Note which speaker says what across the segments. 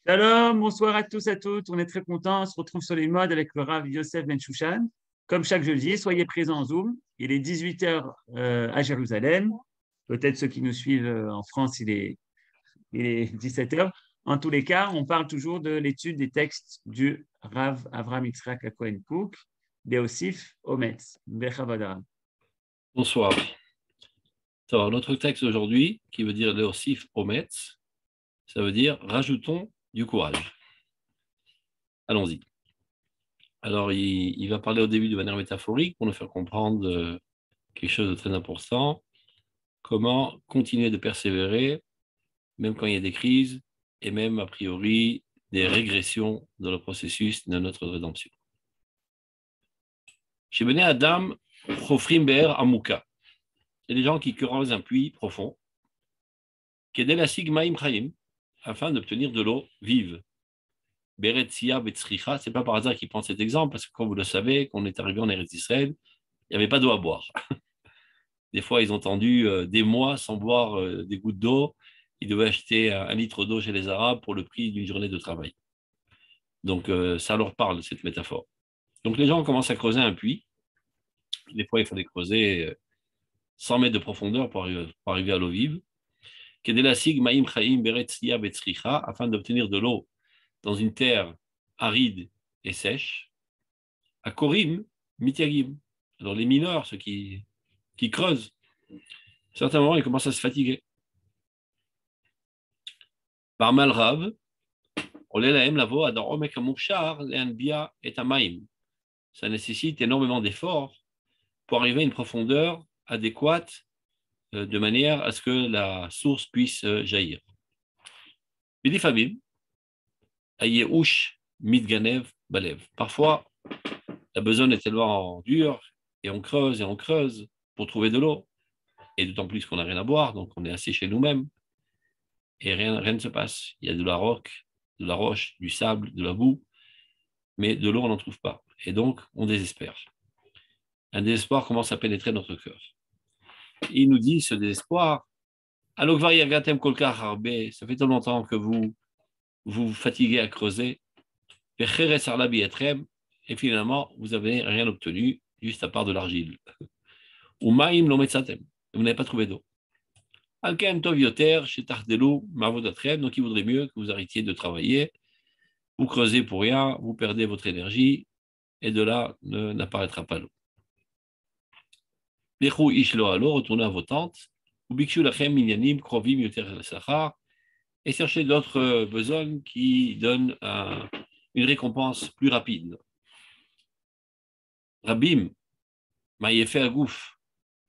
Speaker 1: Shalom, bonsoir à tous et à toutes. On est très contents. On se retrouve sur les modes avec le Rav Yosef Ben Shushan. Comme chaque jeudi, soyez présents en Zoom. Il est 18 heures à Jérusalem. Peut-être ceux qui nous suivent en France, il est 17 heures. En tous les cas, on parle toujours de l'étude des textes du Rav Avraham Yitzhak Cohen Cook, Leosif Ometz. Bechavadar.
Speaker 2: Bonsoir. Alors, notre texte d'aujourd'hui, qui veut dire Leosif Ometz, ça veut dire rajoutons du courage. Allons-y. Alors, il va parler au début de manière métaphorique pour nous faire comprendre quelque chose de très important. Comment continuer de persévérer, même quand il y a des crises et même, a priori, des régressions dans le processus de notre rédemption. Chez Bene Adam, Chofrim Be'er Amuka. C'est des gens qui creusent un puits profond. Kedel Sigmaim Chaim, afin d'obtenir de l'eau vive. Beretsia Betzricha, c'est pas par hasard qu'il prend cet exemple, parce que comme vous le savez, quand on est arrivé en Eretz Israël, il n'y avait pas d'eau à boire. Des fois, ils ont tendu des mois sans boire des gouttes d'eau. Ils devaient acheter 1 litre d'eau chez les Arabes pour le prix d'une journée de travail. Donc, ça leur parle, cette métaphore. Donc, les gens commencent à creuser un puits. Des fois, il fallait creuser 100 mètres de profondeur pour arriver à l'eau vive. Kedelasig Maim Chaim Beretsia Betzricha, afin d'obtenir de l'eau dans une terre aride et sèche, à Korim, Mitiagim. Alors les mineurs, ceux qui creusent, à certains moments, ils commencent à se fatiguer. Par Malrav, ça nécessite énormément d'efforts pour arriver à une profondeur adéquate de manière à ce que la source puisse jaillir. Parfois, la besogne est tellement dure et on creuse pour trouver de l'eau. Et d'autant plus qu'on n'a rien à boire, donc on est assis chez nous-mêmes. Et rien ne se passe. Il y a de la roche, du sable, de la boue, mais de l'eau, on n'en trouve pas. Et donc, on désespère. Un désespoir commence à pénétrer notre cœur. Il nous dit, ce désespoir, ça fait tant longtemps que vous vous fatiguez à creuser, et finalement, vous n'avez rien obtenu, juste à part de l'argile. Vous n'avez pas trouvé d'eau. Donc il vaudrait mieux que vous arrêtiez de travailler, vous creusez pour rien, vous perdez votre énergie, et de là n'apparaîtra pas l'eau. Retournez à vos tentes, et cherchez d'autres besognes qui donnent une récompense plus rapide. Rabim, Maïefe Agouf,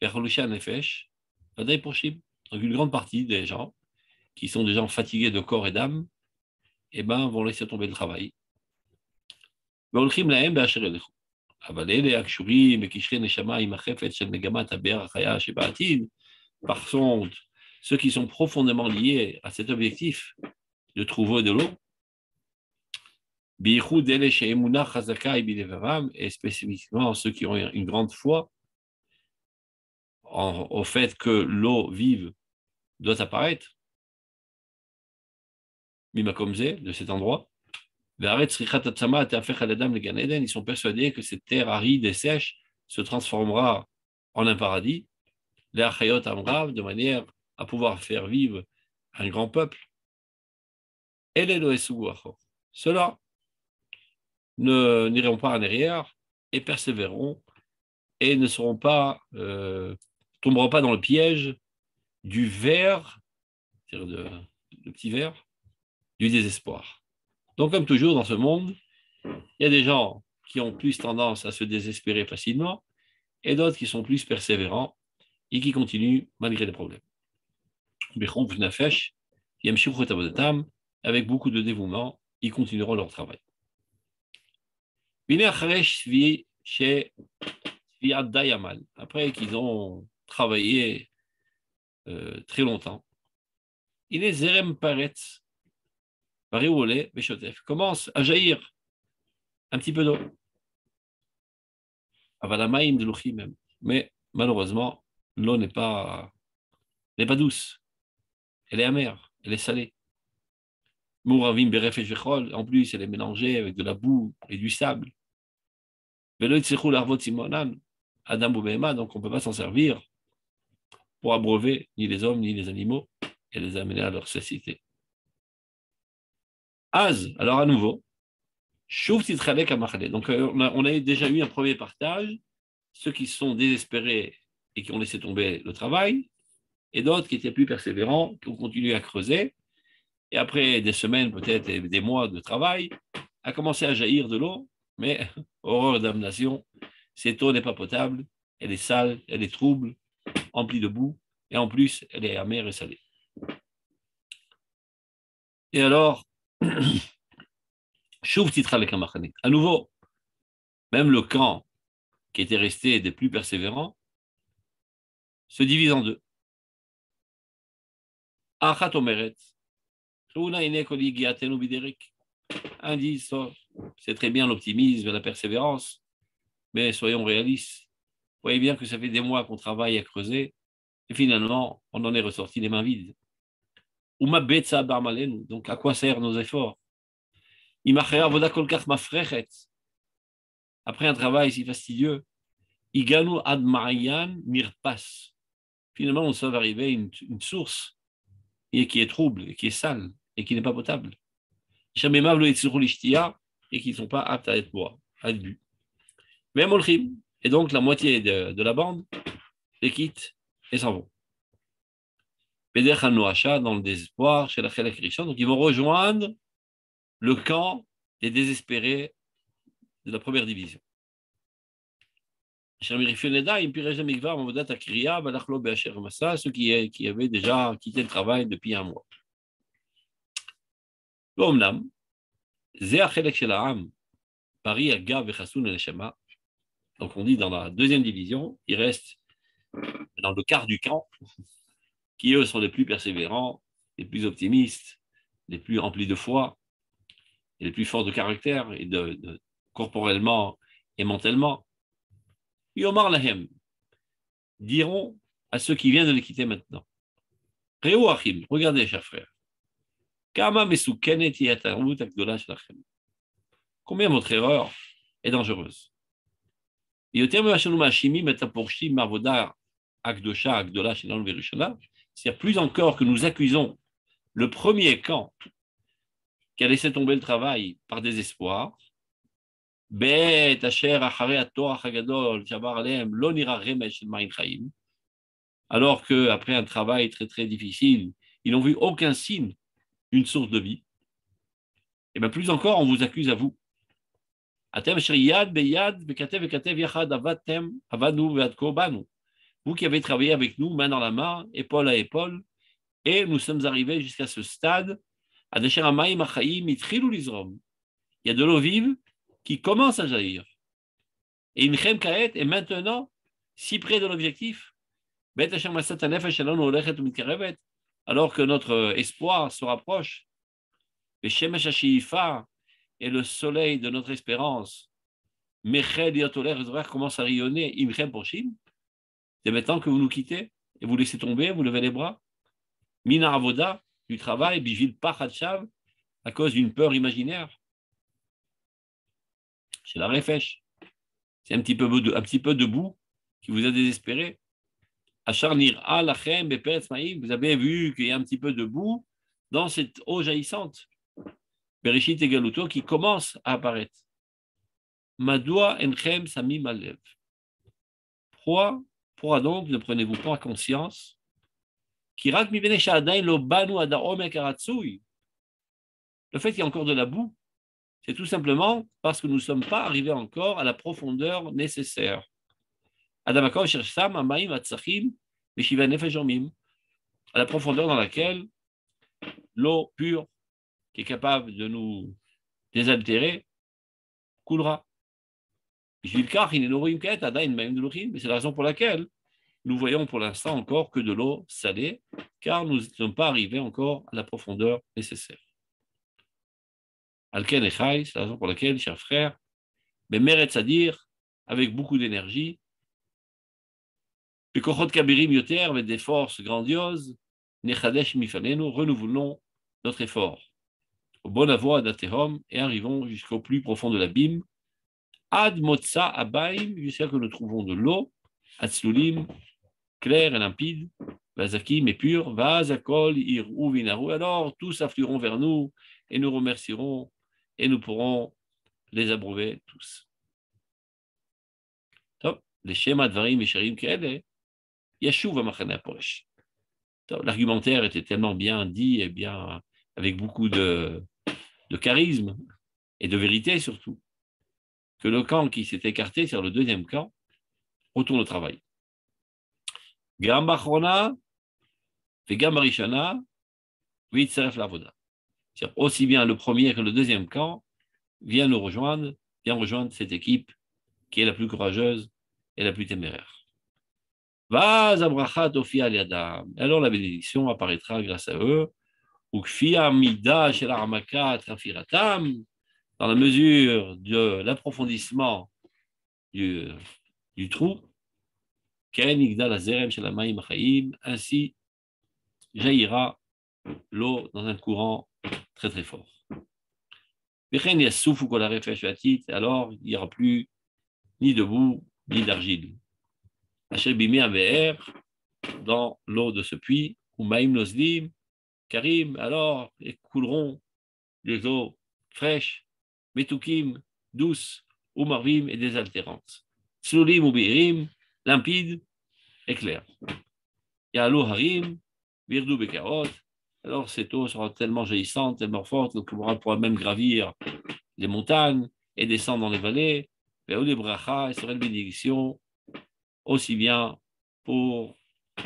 Speaker 2: Berholusha Nefesh, Vadaï Pourchim. Donc une grande partie des gens qui sont des gens fatigués de corps et d'âme, eh ben, vont laisser tomber le travail. Par contre, ceux qui sont profondément liés à cet objectif de trouver de l'eau, et spécifiquement ceux qui ont une grande foi au fait que l'eau vive doit apparaître, de cet endroit, ils sont persuadés que cette terre aride et sèche se transformera en un paradis, de manière à pouvoir faire vivre un grand peuple. Ceux-là n'iront pas en arrière et persévéreront et ne tomberont pas dans le piège du ver, c'est-à-dire le petit ver, du désespoir. Donc, comme toujours dans ce monde, il y a des gens qui ont plus tendance à se désespérer facilement et d'autres qui sont plus persévérants et qui continuent malgré les problèmes. Avec beaucoup de dévouement, ils continueront leur travail. Après qu'ils ont travaillé très longtemps, il est Zerem Paretz, commence à jaillir un petit peu d'eau. Mais malheureusement, l'eau n'est pas douce. Elle est amère, elle est salée. Mouravim beref et shechol, en plus, elle est mélangée avec de la boue et du sable. Velo itzechou larvot simonan, Adam ou Behema, donc on ne peut pas s'en servir pour abreuver ni les hommes ni les animaux et les amener à leur cécité. Az, alors à nouveau, Chouv titralek amachalé. Donc on a déjà eu un premier partage, ceux qui sont désespérés et qui ont laissé tomber le travail, et d'autres qui étaient plus persévérants, qui ont continué à creuser, et après des semaines, peut-être et des mois de travail, a commencé à jaillir de l'eau, mais horreur damnation, cette eau n'est pas potable, elle est sale, elle est trouble, emplie de boue, et en plus, elle est amère et salée. Et alors, Chouv titralek amachalé. À nouveau, même le camp qui était resté des plus persévérants se divise en deux. Achat omeret, un dit, c'est très bien l'optimisme et la persévérance, mais soyons réalistes. Vous voyez bien que ça fait des mois qu'on travaille à creuser, et finalement, on en est ressorti les mains vides. Donc, à quoi servent nos efforts? Après un travail si fastidieux, Iganu ad Ma'ayan mirpas. Finalement, on sauve arriver à une source et qui est trouble, et qui est sale, et qui n'est pas potable. Et qui ne sont pas aptes à être bu. Même Olchim, et donc la moitié de la bande, les quitte et s'en vont. Peder Noacha, dans le désespoir, chez la Chelek Rishon, donc ils vont rejoindre le camp des désespérés de la première division. Ceux qui avaient déjà quitté le travail depuis un mois. L'Omnam, donc on dit dans la deuxième division, il reste dans le quart du camp, qui eux sont les plus persévérants, les plus optimistes, les plus remplis de foi, et les plus forts de caractère, et corporellement et mentalement. Yomar Lahem diront à ceux qui viennent de les quitter maintenant. Reo Achim, regardez, chers frères. Combien votre erreur est dangereuse. C'est-à-dire plus encore que nous accusons le premier camp qui a laissé tomber le travail par désespoir, alors qu'après un travail très très difficile, ils n'ont vu aucun signe d'une source de vie, et bien plus encore, on vous accuse à vous. Vous qui avez travaillé avec nous, main dans la main, épaule à épaule, et nous sommes arrivés jusqu'à ce stade. Il y a de l'eau vive qui commence à jaillir. Et Inchem Kaet est maintenant si près de l'objectif, alors que notre espoir se rapproche. Et le soleil de notre espérance, commence à rayonner. C'est maintenant que vous nous quittez et vous laissez tomber, vous levez les bras. Mina Avoda, du travail, Bijil Pachachav, à cause d'une peur imaginaire. C'est la réfèche. C'est un petit peu de boue qui vous a désespéré. Acharnir Alachem, Beperetz Maïm, vous avez vu qu'il y a un petit peu de boue dans cette eau jaillissante. Bereshit et Galuto qui commence à apparaître. Madoua Enchem Samim Alev. Pourquoi donc ne prenez-vous pas conscience le fait qu'il y a encore de la boue, c'est tout simplement parce que nous ne sommes pas arrivés encore à la profondeur nécessaire. À la profondeur dans laquelle l'eau pure, qui est capable de nous désaltérer, coulera. Mais c'est la raison pour laquelle nous voyons pour l'instant encore que de l'eau salée, car nous ne sommes pas arrivés encore à la profondeur nécessaire. Alken Echai, c'est la raison pour laquelle, chers frères, mais Meretz à dire, avec beaucoup d'énergie, le Kochot Kabirim Yoter, avec des forces grandioses, Nechadesh Mifalenu, renouvelons notre effort. au bon avoie d'Atehom, et arrivons jusqu'au plus profond de l'abîme, Ad Motsa Abaim, jusqu'à ce que nous trouvons de l'eau, Atslulim, clair et limpide, Vazakim et pur, Vazakol, Irou, Vinaru, alors tous afflueront vers nous, et nous remercierons, et nous pourrons les abreuver tous. Top. Les schémas de Varim et Sherim Kele, Yashuv Amachane Aporesh. L'argumentaire était tellement bien dit et bien avec beaucoup de charisme et de vérité surtout, que le camp qui s'est écarté sur le deuxième camp retourne au travail. Gamba Chona, fait Gamba Rishana, Vitzeref Lavoda. Aussi bien le premier que le deuxième camp vient nous rejoindre, vient rejoindre cette équipe qui est la plus courageuse et la plus téméraire. Alors la bénédiction apparaîtra grâce à eux. Dans la mesure de l'approfondissement du trou, ainsi jaillira l'eau dans un courant très très fort. Alors il n'y aura plus ni de boue ni d'argile. Dans l'eau de ce puits, ou Maïm Noslim, Karim, alors couleront les eaux fraîches, Metukim, douces, ou Marvim et désaltérantes. Slulim ou Birim, limpides et claires. Yalo Harim, Virdou Bekarot, alors cette eau sera tellement jaillissante, tellement forte, qu'on pourra même gravir les montagnes et descendre dans les vallées, vers les brachas, et sera une bénédiction aussi bien pour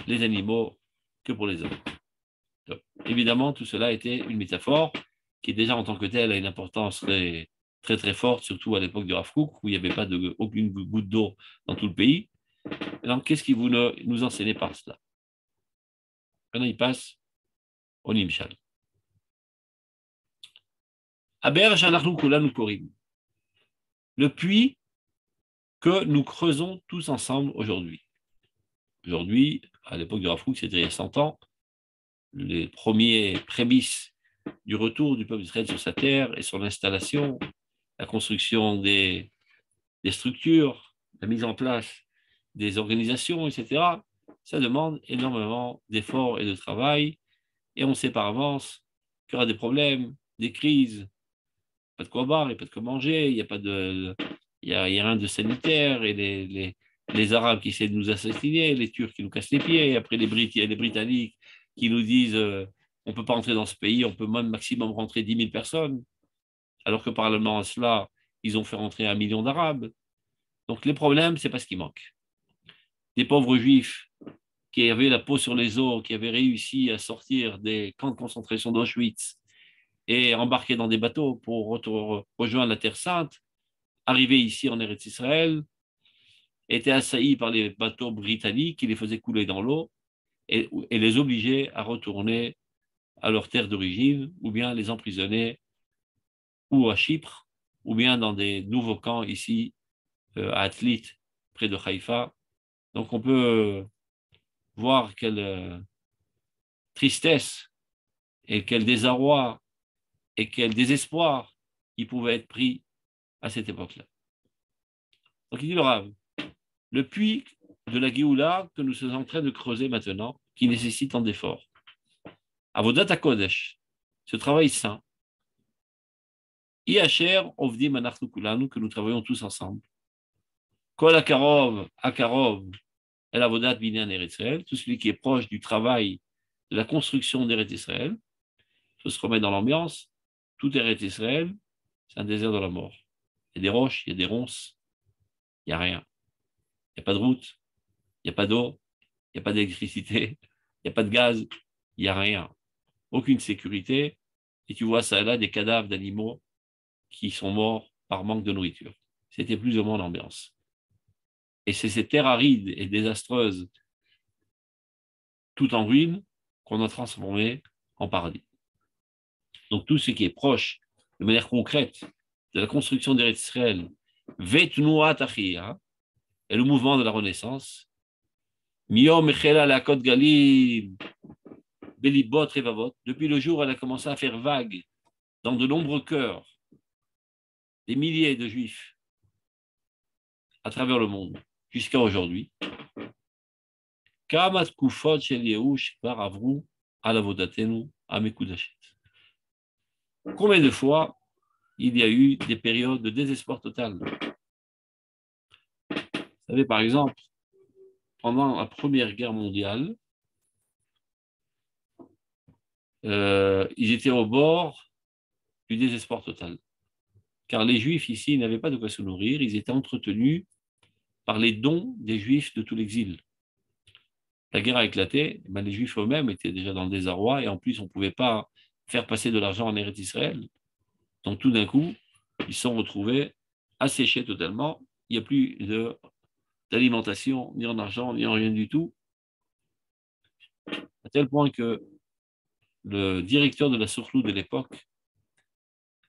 Speaker 2: les animaux que pour les hommes. Donc, évidemment, tout cela était une métaphore qui déjà en tant que telle a une importance très, très, très forte, surtout à l'époque de Rav Kook, où il n'y avait pas aucune goutte d'eau dans tout le pays. Et donc, qu'est-ce qui vous nous enseignez par cela? Maintenant, il passe au Nimshal. Aber Shanachnu Kulanu Korim. Le puits que nous creusons tous ensemble aujourd'hui. Aujourd'hui, à l'époque de Rav Kook, c'était il y a 100 ans, les premiers prémices du retour du peuple d'Israël sur sa terre et sur l'installation, la construction des structures, la mise en place des organisations, etc., ça demande énormément d'efforts et de travail, et on sait par avance qu'il y aura des problèmes, des crises, pas de quoi boire, il n'y a pas de quoi manger, il n'y a pas de, il y a rien de sanitaire, et les Arabes qui essaient de nous assassiner, les Turcs qui nous cassent les pieds, et après les Britanniques qui nous disent on ne peut pas rentrer dans ce pays, on peut même maximum rentrer 10 000 personnes, alors que parallèlement à cela, ils ont fait rentrer 1 million d'Arabes. Donc les problèmes, c'est pas ce qui manque. Des pauvres juifs qui avaient la peau sur les os, qui avaient réussi à sortir des camps de concentration d'Auschwitz et embarquer dans des bateaux pour rejoindre la Terre Sainte, arrivés ici en Eretz Israël, étaient assaillis par les bateaux britanniques qui les faisaient couler dans l'eau et les obligeaient à retourner à leur terre d'origine, ou bien les emprisonner ou à Chypre, ou bien dans des nouveaux camps ici à Atlit, près de Haïfa. Donc on peut voir quelle tristesse et quel désarroi et quel désespoir il pouvait être pris à cette époque-là. Donc il dit le Rav, le puits de la Géoula que nous sommes en train de creuser maintenant, qui nécessite tant d'efforts. Avodat HaKodesh, ce travail saint, Iacher Ovdim Anachnu Kulanu, que nous travaillons tous ensemble. Kol Akarov, El Avodat Binyan Eretz Israël, tout celui qui est proche du travail de la construction d'Eretz Israël, il faut se remettre dans l'ambiance. Tout Eretz Israël, c'est un désert de la mort. Il y a des roches, il y a des ronces, il n'y a rien. Il n'y a pas de route, il n'y a pas d'eau, il n'y a pas d'électricité, il n'y a pas de gaz, il n'y a rien. Aucune sécurité. Et tu vois ça là, des cadavres d'animaux qui sont morts par manque de nourriture. C'était plus ou moins l'ambiance. Et c'est ces terres arides et désastreuses, tout en ruine, qu'on a transformé en paradis. Donc tout ce qui est proche, de manière concrète, de la construction d'Eretz Israël, Vetnuat Achia, et le mouvement de la Renaissance, Miom Echela la Côte Galil, Belibot Revavot, depuis le jour où elle a commencé à faire vague dans de nombreux cœurs, des milliers de juifs à travers le monde, jusqu'à aujourd'hui. Combien de fois il y a eu des périodes de désespoir total. Vous savez, par exemple, pendant la Première Guerre mondiale, ils étaient au bord du désespoir total. Car les Juifs ici n'avaient pas de quoi se nourrir, ils étaient entretenus par les dons des Juifs de tout l'exil. La guerre a éclaté, les Juifs eux-mêmes étaient déjà dans le désarroi, et en plus, on ne pouvait pas faire passer de l'argent en Eretz Israël. Donc tout d'un coup, ils se sont retrouvés asséchés totalement. Il n'y a plus d'alimentation, ni en argent, ni en rien du tout. À tel point que le directeur de la Soukhout de l'époque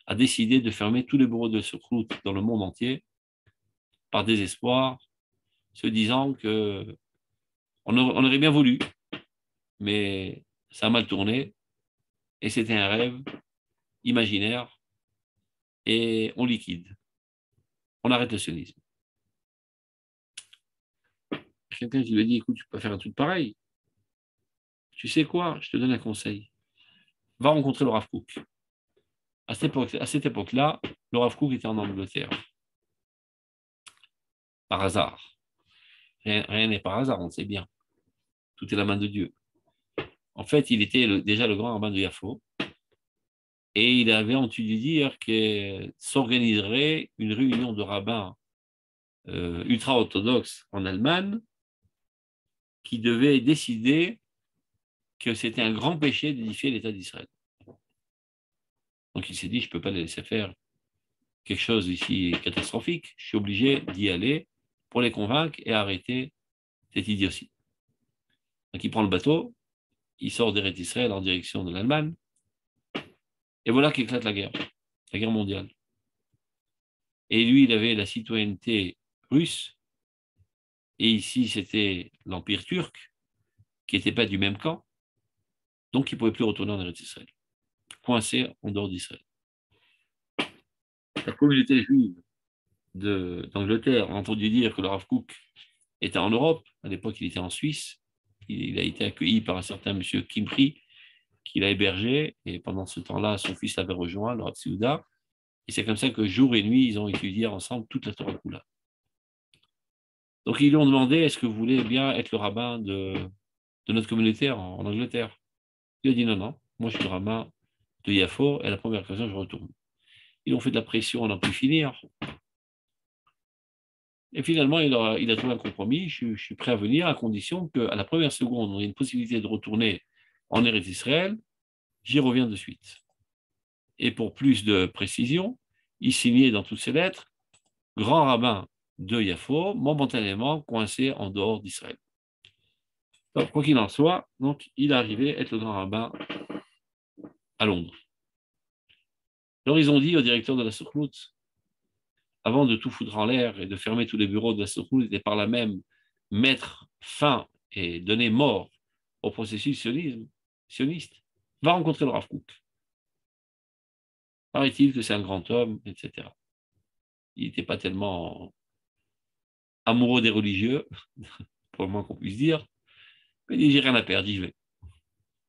Speaker 2: a décidé de fermer tous les bureaux de Soukhout dans le monde entier par désespoir, se disant que on aurait bien voulu, mais ça a mal tourné et c'était un rêve imaginaire et on liquide. On arrête le sionisme. Quelqu'un qui lui a dit, écoute, tu peux pas faire un truc pareil. Tu sais quoi? Je te donne un conseil. Va rencontrer le Rav Kook. À cette époque-là, le Rav Kook était en Angleterre. Par hasard. Rien n'est par hasard, on le sait bien. Tout est la main de Dieu. En fait, il était déjà le grand rabbin de Yafo. Et il avait entendu dire que s'organiserait une réunion de rabbins ultra-orthodoxes en Allemagne qui devait décider que c'était un grand péché d'édifier l'État d'Israël. Donc il s'est dit, je ne peux pas les laisser faire quelque chose ici catastrophique, je suis obligé d'y aller pour les convaincre et arrêter cette idiotie. Donc il prend le bateau, il sort d'Eretz Israël en direction de l'Allemagne, et voilà qu'éclate la guerre mondiale. Et lui, il avait la citoyenneté russe, et ici c'était l'Empire turc, qui n'était pas du même camp, donc il ne pouvait plus retourner en Eretz Israël, coincé en dehors d'Israël. La communauté juive d'Angleterre a entendu dire que le Rav Kook était en Europe. À l'époque, il était en Suisse. Il a été accueilli par un certain monsieur Kimpri, qui l'a hébergé. Et pendant ce temps-là, son fils l'avait rejoint, le Rav Tzouda. Et c'est comme ça que jour et nuit, ils ont étudié ensemble toute la Torah Kula. Donc, ils lui ont demandé, est-ce que vous voulez bien être le rabbin de notre communauté en Angleterre? Il a dit non, non. Moi, je suis le rabbin de Yafo. Et à la première occasion, je retourne. Ils ont fait de la pression, on n'a pu finir. Et finalement, il a trouvé un compromis. Je suis prêt à venir à condition qu'à la première seconde, on ait une possibilité de retourner en Eretz Israël. J'y reviens de suite. Et pour plus de précision, il signait dans toutes ses lettres grand rabbin de Yafo, momentanément coincé en dehors d'Israël. Donc, quoi qu'il en soit, donc, il est arrivé à être le grand rabbin à Londres. Alors, ils ont dit au directeur de la Soukhout, avant de tout foutre en l'air et de fermer tous les bureaux de la Soukhout et par là même mettre fin et donner mort au processus sioniste, va rencontrer le Rav Kook. Paraît-il que c'est un grand homme, etc. Il n'était pas tellement amoureux des religieux, pour le moins qu'on puisse dire, mais il dit, j'ai rien à perdre, j'y vais.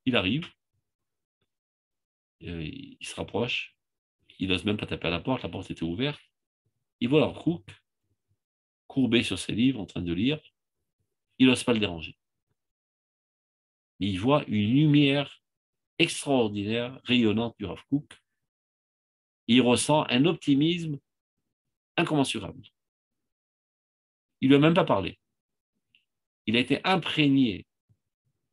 Speaker 2: Il arrive, il se rapproche, il n'ose même pas taper à la porte était ouverte. Il voit le Rav Kook, courbé sur ses livres, en train de lire, il n'ose pas le déranger. Mais il voit une lumière extraordinaire, rayonnante du Rav Kook. Il ressent un optimisme incommensurable. Il ne lui a même pas parlé. Il a été imprégné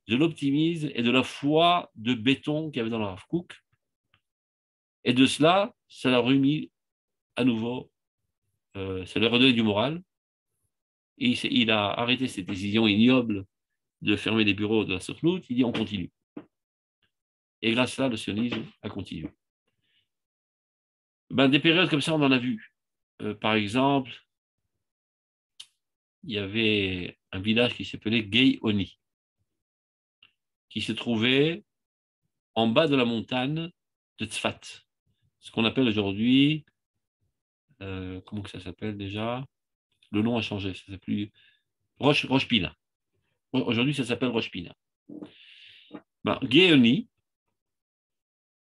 Speaker 2: de l'optimisme et de la foi de béton qu'il y avait dans le Rav Kook. Et de cela, ça l'a remis à nouveau, ça lui a redonné du moral. Et il a arrêté cette décision ignoble de fermer les bureaux de la Soukhout. Il dit on continue. Et grâce à ça, le sionisme a continué. Des périodes comme ça, on en a vu. Par exemple, il y avait un village qui s'appelait Gei Oni, qui se trouvait en bas de la montagne de Tzfat. ce qu'on appelle aujourd'hui, comment que ça s'appelle déjà? Le nom a changé, ça s'appelle plus Rosh Pina. Aujourd'hui, ça s'appelle Rosh Pina. Ben, Géoni,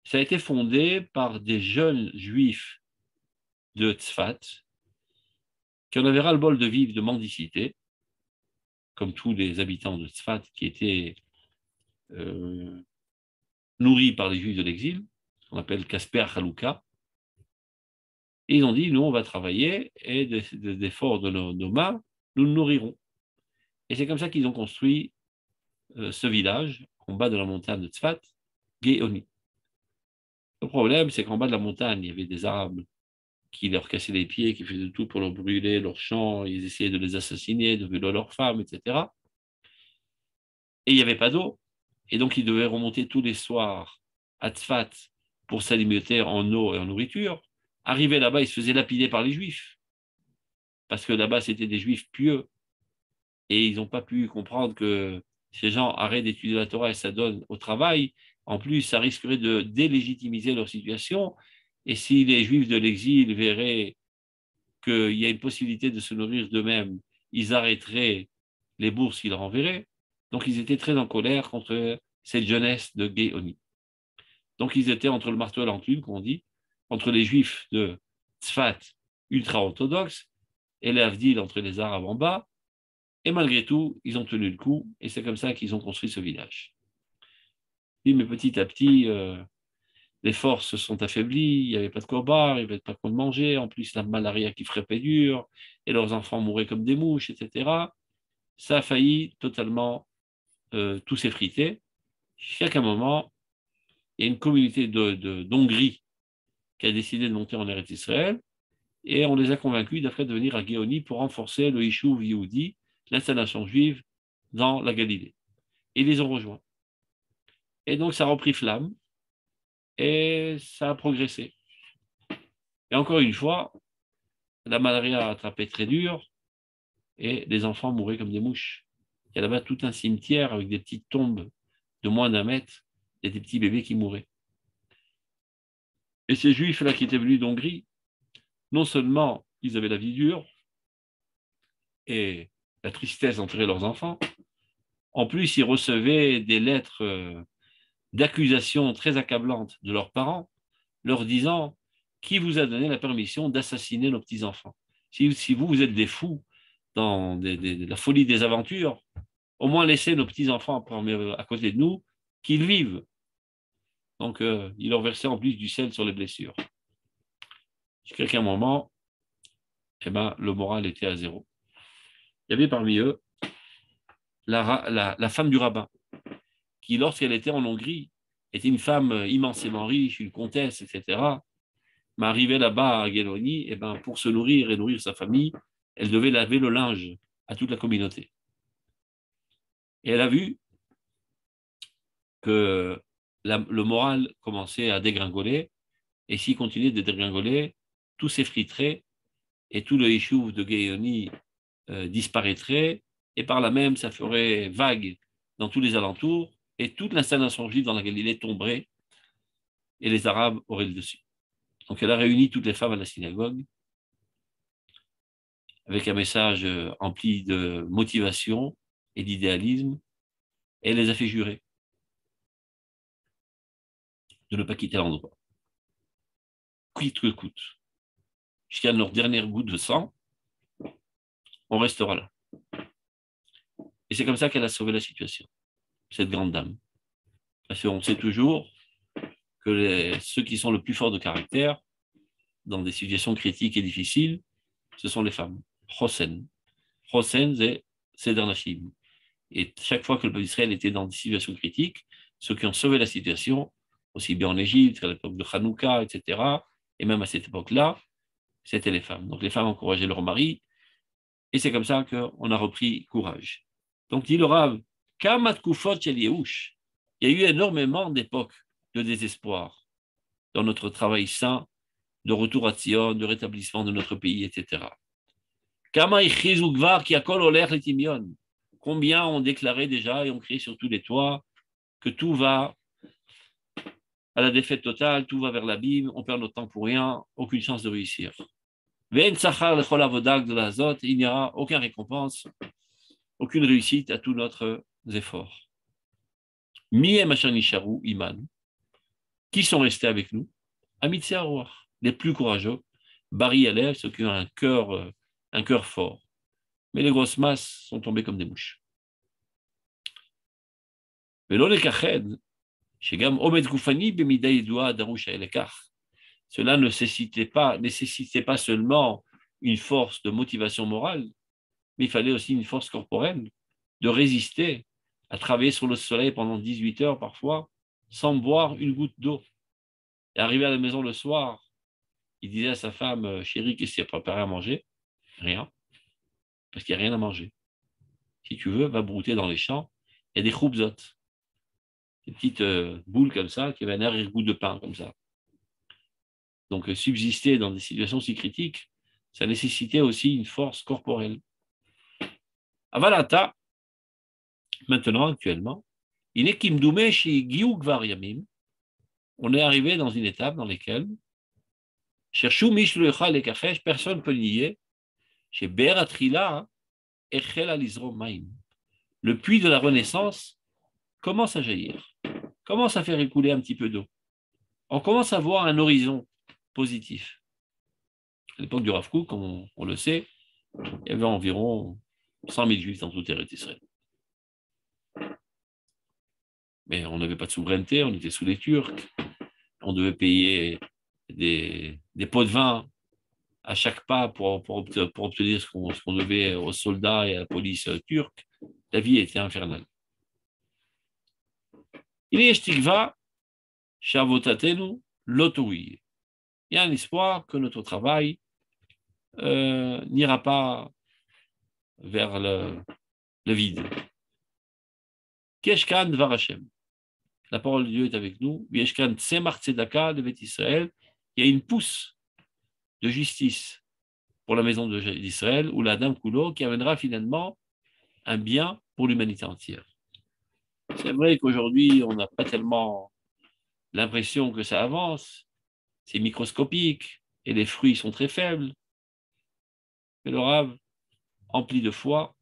Speaker 2: ça a été fondé par des jeunes juifs de Tzfat qui en avaient ras-le-bol de vivre de mendicité, comme tous les habitants de Tzfat qui étaient nourris par les juifs de l'exil, ce qu'on appelle Kasper Chalouka. Et ils ont dit, nous, on va travailler et des efforts de nos mains, nous nous nourrirons. Et c'est comme ça qu'ils ont construit ce village, en bas de la montagne de Tzfat, Géoni. Le problème, c'est qu'en bas de la montagne, il y avait des Arabes qui leur cassaient les pieds, qui faisaient tout pour leur brûler leurs champs, ils essayaient de les assassiner, de violer leurs femmes, etc. Et il n'y avait pas d'eau. Et donc, ils devaient remonter tous les soirs à Tzfat pour s'alimenter en eau et en nourriture. Arrivés là-bas, ils se faisaient lapider par les Juifs. Parce que là-bas, c'était des Juifs pieux. Et ils n'ont pas pu comprendre que ces gens arrêtent d'étudier la Torah et ça donne au travail. En plus, ça risquerait de délégitimiser leur situation. Et si les Juifs de l'exil verraient qu'il y a une possibilité de se nourrir d'eux-mêmes, ils arrêteraient les bourses qu'ils leur enverraient. Donc, ils étaient très en colère contre cette jeunesse de Géoni. Donc, ils étaient entre le marteau et l'enclume, comme on dit, entre les Juifs de Tzfat, ultra-orthodoxes, et l'Avdil entre les Arabes en bas. Et malgré tout, ils ont tenu le coup, et c'est comme ça qu'ils ont construit ce village. Mais petit à petit, les forces se sont affaiblies, il n'y avait pas de quoi boire, il n'y avait pas de quoi manger, en plus la malaria qui frappait dur, et leurs enfants mouraient comme des mouches, etc. Ça a failli totalement tout s'effriter. Jusqu'à un moment, il y a une communauté d'Hongrie qui a décidé de monter en Eretz Israël, et on les a convaincus d'après de venir à Géoni pour renforcer le Yishuv Yehudi, l'installation juive dans la Galilée. Et ils les ont rejoints. Et donc ça a repris flamme, et ça a progressé. Et encore une fois, la malaria a attrapé très dur, et les enfants mouraient comme des mouches. Il y a là-bas tout un cimetière avec des petites tombes de moins d'un mètre, et des petits bébés qui mouraient. Et ces juifs-là qui étaient venus d'Hongrie, non seulement ils avaient la vie dure et la tristesse d'enterrer leurs enfants, en plus ils recevaient des lettres d'accusation très accablantes de leurs parents, leur disant « Qui vous a donné la permission d'assassiner nos petits-enfants? Si vous êtes des fous dans la folie des aventures, au moins laissez nos petits-enfants à côté de nous, qu'ils vivent. » Donc, il leur versait en plus du sel sur les blessures. Jusqu'à un moment, eh ben, le moral était à zéro. Il y avait parmi eux la femme du rabbin, qui, lorsqu'elle était en Hongrie, était une femme immensément riche, une comtesse, etc. Mais arrivée là-bas à Géoni, eh ben, pour se nourrir et nourrir sa famille, elle devait laver le linge à toute la communauté. Et elle a vu que le moral commençait à dégringoler, et s'il continuait de dégringoler, tout s'effriterait, et tout le Yishuv de Géoni disparaîtrait, et par là même, ça ferait vague dans tous les alentours, et toute l'installation juive dans la Galilée tomberait, et les Arabes auraient le dessus. Donc elle a réuni toutes les femmes à la synagogue, avec un message empli de motivation et d'idéalisme, et elle les a fait jurer de ne pas quitter l'endroit, coûte que coûte. Jusqu'à leur dernière goutte de sang, on restera là. Et c'est comme ça qu'elle a sauvé la situation, cette grande dame. Parce qu'on sait toujours que ceux qui sont le plus forts de caractère, dans des situations critiques et difficiles, ce sont les femmes. Hosen. Hosen, c'est Seder Nashim. Et chaque fois que le peuple d'Israël était dans des situations critiques, ceux qui ont sauvé la situation, aussi bien en Égypte qu'à l'époque de Hanouka, etc., et même à cette époque-là, c'était les femmes. Donc les femmes encourageaient leurs maris, et c'est comme ça qu'on a repris courage. Donc dit le Rav, Kamat Kufot Shel Yehush, il y a eu énormément d'époques de désespoir dans notre travail saint, de retour à Tzion, de rétablissement de notre pays, etc. Kama Ichizu Gvar Ki Akol Oler Letimion. Combien ont déclaré déjà et ont crié sur tous les toits que tout va à la défaite totale, tout va vers l'abîme, on perd notre temps pour rien, aucune chance de réussir. Il n'y aura aucune récompense, aucune réussite à tous notre efforts. Iman, qui sont restés avec nous? Amitse Aroar, les plus courageux, Bari Alev, ceux qui ont un cœur fort. Mais les grosses masses sont tombées comme des mouches. Cela ne nécessitait pas seulement une force de motivation morale, mais il fallait aussi une force corporelle de résister à travailler sur le soleil pendant 18 heures parfois, sans boire une goutte d'eau. Et arrivé à la maison le soir, il disait à sa femme, chérie, qu'est-ce qu'il y a préparé à manger? Rien, parce qu'il n'y a rien à manger. Si tu veux, va brouter dans les champs, il y a des khoubzot, des petites boules comme ça, qui avaient un arrière-goût de pain comme ça. Donc, subsister dans des situations si critiques, ça nécessitait aussi une force corporelle. Avalata, maintenant, actuellement, il est Kimdoumé chez Giyou Gvar Yamim. On est arrivé dans une étape dans laquelle Cherchou Mishluecha le Kafesh, personne ne peut nier, chez Beratrila, Echel Alizro Maim. Le puits de la Renaissance commence à jaillir, commence à faire écouler un petit peu d'eau. On commence à voir un horizon positif. À l'époque du Rav Kook, comme on le sait, il y avait environ 100 000 juifs dans toute Eretz Israël. Mais on n'avait pas de souveraineté, on était sous les Turcs, on devait payer des pots de vin à chaque pas pour obtenir ce qu'on devait aux soldats et à la police turque. La vie était infernale. Il y a Shtikva, Shavotatenu, Lotoui. Il y a un espoir que notre travail n'ira pas vers le vide. Keshkan Varachem. La parole de Dieu est avec nous. Yeshkan Tsemar Tzedaka de Beth Israël. Il y a une pousse de justice pour la maison d'Israël, ou la Dame Kulo, qui amènera finalement un bien pour l'humanité entière. C'est vrai qu'aujourd'hui, on n'a pas tellement l'impression que ça avance. C'est microscopique et les fruits sont très faibles. Mais le Rav, empli de foi,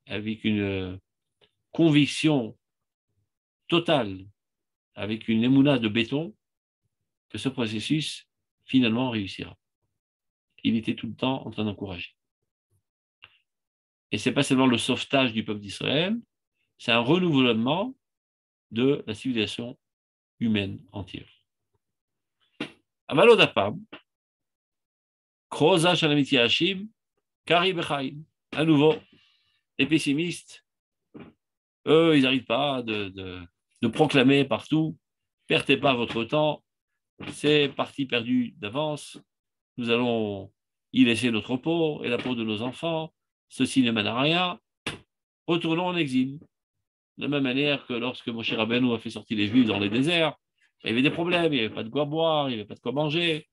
Speaker 2: avec une conviction totale, avec une émouna de béton, que ce processus finalement réussira. Il était tout le temps en train d'encourager. Et ce n'est pas seulement le sauvetage du peuple d'Israël, c'est un renouvellement de la civilisation humaine entière. Avalodapam, Kroza Shalamiti Hashim, Kari Bechaim. À nouveau, les pessimistes, eux, ils n'arrivent pas de proclamer partout, perdez pas votre temps, c'est parti perdu d'avance, nous allons y laisser notre peau et la peau de nos enfants, ceci ne mène à rien, retournons en exil. De la même manière que lorsque Moshe Rabbeinu a fait sortir les Juifs dans les déserts, il y avait des problèmes, il n'y avait pas de quoi boire, il n'y avait pas de quoi manger.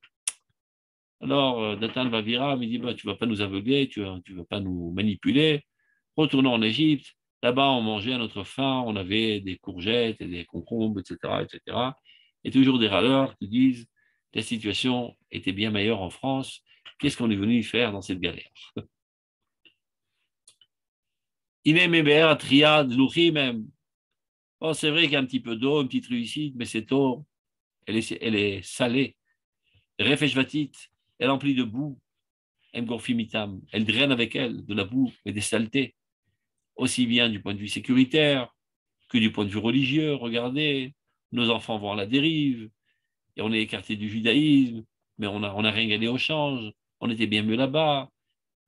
Speaker 2: Alors, Nathan Vaviram, il dit, tu ne vas pas nous aveugler, tu ne vas pas nous manipuler, retournons en Égypte. Là-bas, on mangeait à notre faim, on avait des courgettes et des concombres, etc., etc. Et toujours des râleurs qui disent, la situation était bien meilleure en France, qu'est-ce qu'on est venu faire dans cette galère? Il est Mébert, Triade, Louchi même. Bon, c'est vrai qu'il y a un petit peu d'eau, une petite réussite, mais cette eau, elle est salée. Refeshvatit, elle est emplie de boue. Emgorfimitam, elle draine avec elle de la boue et des saletés, aussi bien du point de vue sécuritaire que du point de vue religieux. Regardez, nos enfants vont à la dérive, et on est écarté du judaïsme, mais on a rien gagné au change, on était bien mieux là-bas.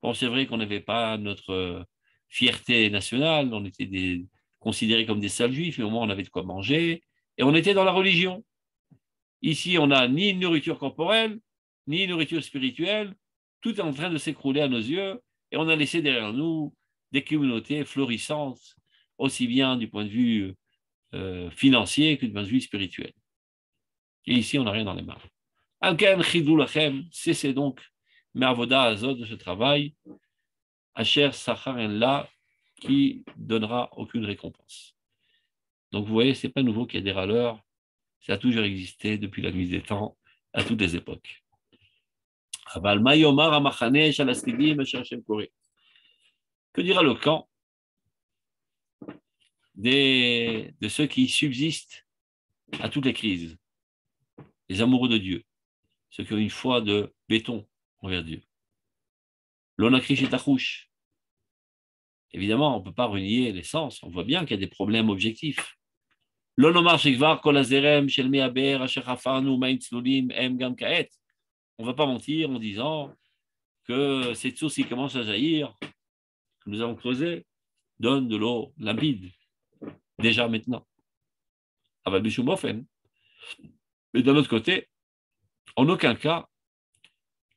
Speaker 2: Bon, c'est vrai qu'on n'avait pas notre fierté nationale, on était considérés comme des sales juifs, mais au moins on avait de quoi manger, et on était dans la religion. Ici, on n'a ni une nourriture corporelle, ni une nourriture spirituelle, tout est en train de s'écrouler à nos yeux, et on a laissé derrière nous des communautés florissantes, aussi bien du point de vue financier que du point de vue spirituel. Et ici, on n'a rien dans les mains. Alken chidou lachem, cessez donc mervoda azot de ce travail, asher sachar en la, qui donnera aucune récompense. Donc vous voyez, ce n'est pas nouveau qu'il y a des râleurs, Ça a toujours existé depuis la nuit des temps, à toutes les époques. Que dira le camp de ceux qui subsistent à toutes les crises, les amoureux de Dieu, ceux qui ont une foi de béton envers Dieu? L'onakrish et tachouche. Évidemment, on ne peut pas renier l'essence. On voit bien qu'il y a des problèmes objectifs. L'onomar shekvar kol azerem shel me'aber asher hafanu ma'im tzlulim em gam kaet. On ne va pas mentir en disant que cette source qui commence à jaillir, que nous avons creusée, donne de l'eau limpide, déjà maintenant. Aval bishum ofen. Mais d'un autre côté, en aucun cas,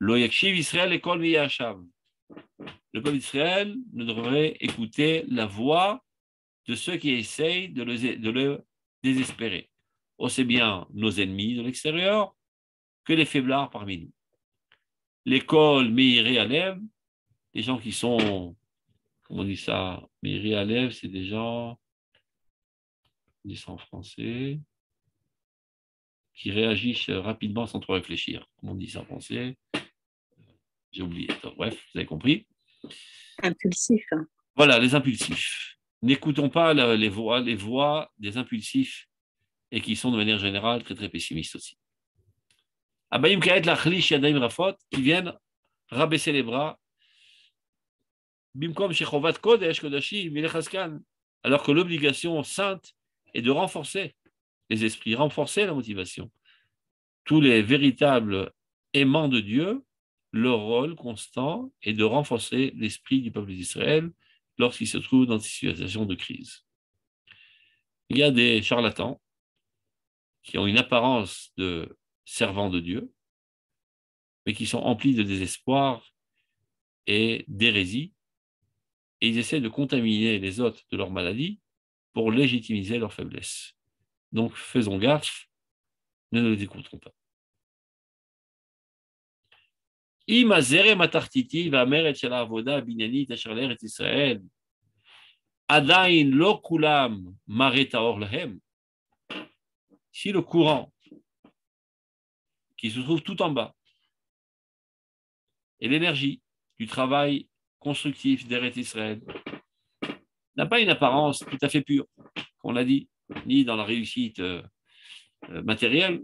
Speaker 2: lo yakshiv Israël ekol v'yashav. Le peuple d'Israël ne devrait écouter la voix de ceux qui essayent de le désespérer, aussi bien nos ennemis de l'extérieur que les faiblards parmi nous. L'école Meiré Alev, les gens qui sont, comment on dit ça, Meiré Alev, c'est des gens, on dit ça en français, qui réagissent rapidement sans trop réfléchir. Comment on dit ça en français? J'ai oublié. Bref, vous avez compris.
Speaker 3: Impulsif.
Speaker 2: Voilà, les impulsifs. N'écoutons pas les voix des impulsifs et qui sont de manière générale très très pessimistes aussi. Abayim Kaet Lachlish Yadayim Rafot, qui viennent rabaisser les bras, Bimkom Shechovat Kodesh Kodashi Milechaskan, alors que l'obligation sainte est de renforcer les esprits, renforcer la motivation. Tous les véritables aimants de Dieu, leur rôle constant est de renforcer l'esprit du peuple d'Israël lorsqu'il se trouve dans des situations de crise. Il y a des charlatans qui ont une apparence de servants de Dieu, mais qui sont emplis de désespoir et d'hérésie, et ils essaient de contaminer les autres de leur maladie pour légitimiser leur faiblesse. Donc faisons gaffe, ne les écouterons pas. Si le courant qui se trouve tout en bas et l'énergie du travail constructif d'Eretz Israël n'a pas une apparence tout à fait pure, qu'on l'a dit, ni dans la réussite matérielle,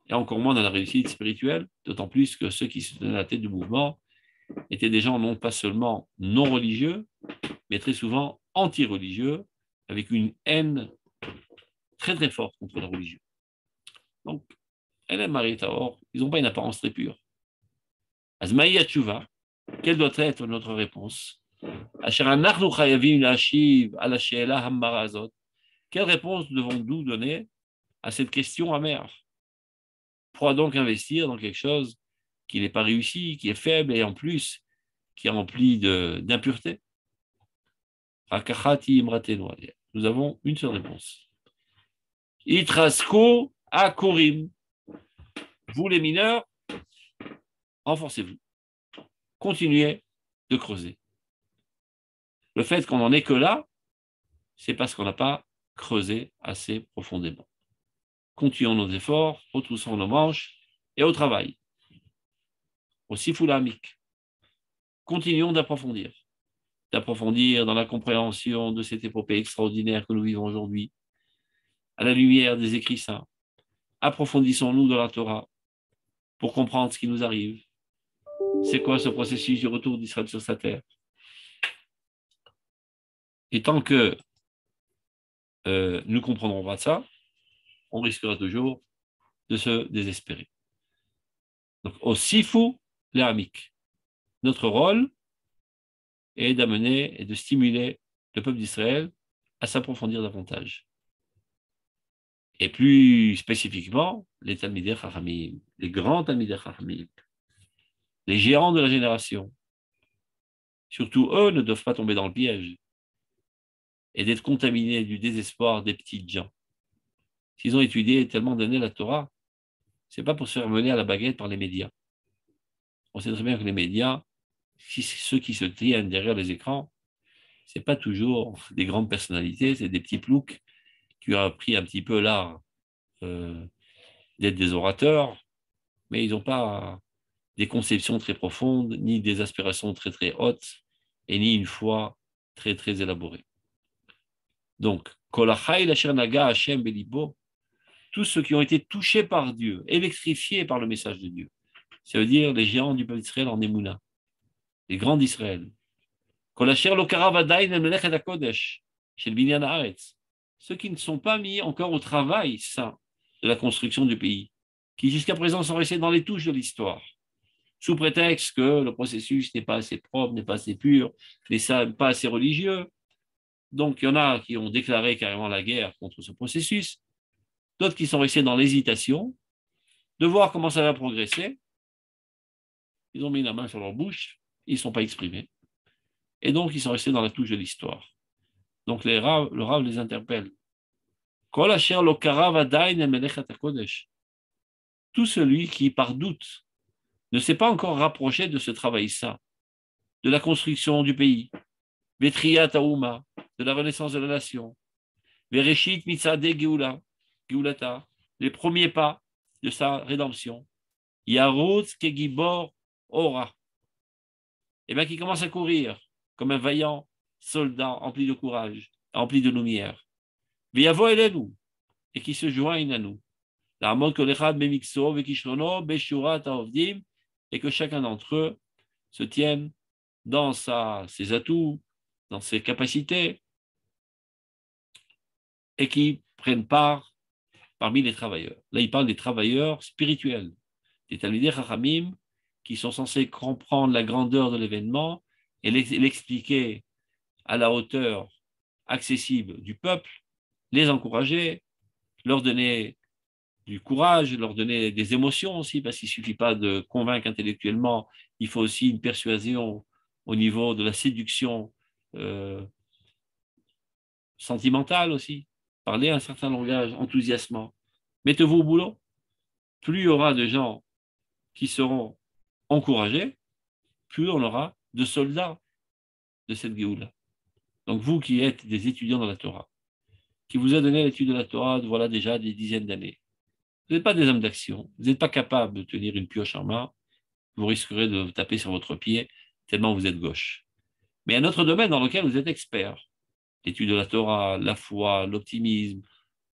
Speaker 2: et encore moins dans la réussite spirituelle, d'autant plus que ceux qui se tenaient à la tête du mouvement étaient des gens non pas seulement non religieux, mais très souvent anti-religieux, avec une haine très très forte contre la religion. Donc, Elem Marie Taor, ils n'ont pas une apparence très pure. Azmaïa Tchouva, quelle doit être notre réponse? Quelle réponse devons-nous donner à cette question amère? Pourra donc investir dans quelque chose qui n'est pas réussi, qui est faible et en plus qui est rempli d'impureté? Nous avons une seule réponse. Itrasko akorim. Vous les mineurs, renforcez-vous. Continuez de creuser. Le fait qu'on n'en est que là, c'est parce qu'on n'a pas creusé assez profondément. Continuons nos efforts, retroussons nos manches et au travail. Au sifoulamique. Continuons d'approfondir dans la compréhension de cette épopée extraordinaire que nous vivons aujourd'hui, à la lumière des écrits saints. Approfondissons-nous dans la Torah pour comprendre ce qui nous arrive. C'est quoi ce processus du retour d'Israël sur sa terre? Et tant que nous ne comprendrons pas ça, on risquera toujours de se désespérer. Donc, au Sifu Léamique, notre rôle est d'amener et de stimuler le peuple d'Israël à s'approfondir davantage. Et plus spécifiquement, les Talmidei Chachamim, les grands Talmidei Chachamim, les géants de la génération. Surtout eux ne doivent pas tomber dans le piège et d'être contaminés du désespoir des petites gens. S'ils ont étudié tellement d'années la Torah, ce n'est pas pour se faire mener à la baguette par les médias. On sait très bien que les médias, ceux qui se tiennent derrière les écrans, ce n'est pas toujours des grandes personnalités, c'est des petits ploucs qui ont appris un petit peu l'art d'être des orateurs, mais ils n'ont pas des conceptions très profondes, ni des aspirations très très hautes, et ni une foi très très élaborée. Donc, tous ceux qui ont été touchés par Dieu, électrifiés par le message de Dieu, ça veut dire les géants du peuple d'Israël en Emouna, les grands d'Israël. Ceux qui ne sont pas mis encore au travail saint de la construction du pays, qui jusqu'à présent sont restés dans les touches de l'histoire, sous prétexte que le processus n'est pas assez propre, n'est pas assez pur, n'est pas assez religieux. Donc, il y en a qui ont déclaré carrément la guerre contre ce processus, d'autres qui sont restés dans l'hésitation, de voir comment ça va progresser. Ils ont mis la main sur leur bouche, ils ne sont pas exprimés. Et donc, ils sont restés dans la touche de l'histoire. Donc, le Rav les interpelle. Tout celui qui, par doute, ne s'est pas encore rapproché de ce travail saint, de la construction du pays, Vetriyat Aouma, de la renaissance de la nation, Vereshit Mitzade Geulata, les premiers pas de sa rédemption, Yarutz Kegibor Ora, et bien qui commence à courir comme un vaillant soldat empli de courage, empli de lumière, Viavo Elenu, et qui se joignent à nous, et que chacun d'entre eux se tienne dans ses atouts, dans ses capacités, et qui prennent part parmi les travailleurs. Là, il parle des travailleurs spirituels, des Talmidei Chachamim, qui sont censés comprendre la grandeur de l'événement et l'expliquer à la hauteur accessible du peuple, les encourager, leur donner du courage, leur donner des émotions aussi, parce qu'il ne suffit pas de convaincre intellectuellement, il faut aussi une persuasion au niveau de la séduction sentimentale aussi, parler un certain langage enthousiasmant. Mettez-vous au boulot, plus il y aura de gens qui seront encouragés, plus on aura de soldats de cette Géoula. Donc vous qui êtes des étudiants dans la Torah, qui vous a donné l'étude de la Torah, voilà déjà des dizaines d'années, vous n'êtes pas des hommes d'action, vous n'êtes pas capable de tenir une pioche en main, vous risquerez de taper sur votre pied tellement vous êtes gauche. Mais un autre domaine dans lequel vous êtes expert, l'étude de la Torah, la foi, l'optimisme,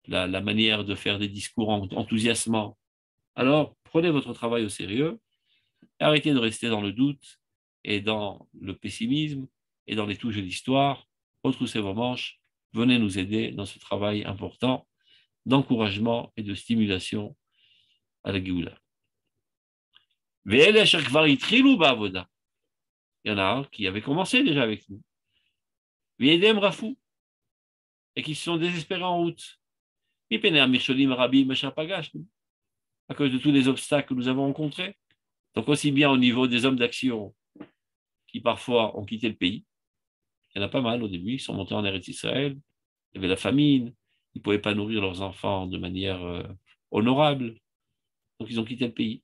Speaker 2: la manière de faire des discours enthousiasmants, alors prenez votre travail au sérieux, arrêtez de rester dans le doute et dans le pessimisme et dans les touches de l'histoire, retroussez vos manches, venez nous aider dans ce travail important d'encouragement et de stimulation à la Géoula. Il y en a qui avaient commencé déjà avec nous. Et qui se sont désespérés en route. À cause de tous les obstacles que nous avons rencontrés. Donc aussi bien au niveau des hommes d'action qui parfois ont quitté le pays. Il y en a pas mal au début, ils sont montés en Eretz Israël. Il y avait la famine, ils ne pouvaient pas nourrir leurs enfants de manière honorable. Donc ils ont quitté le pays.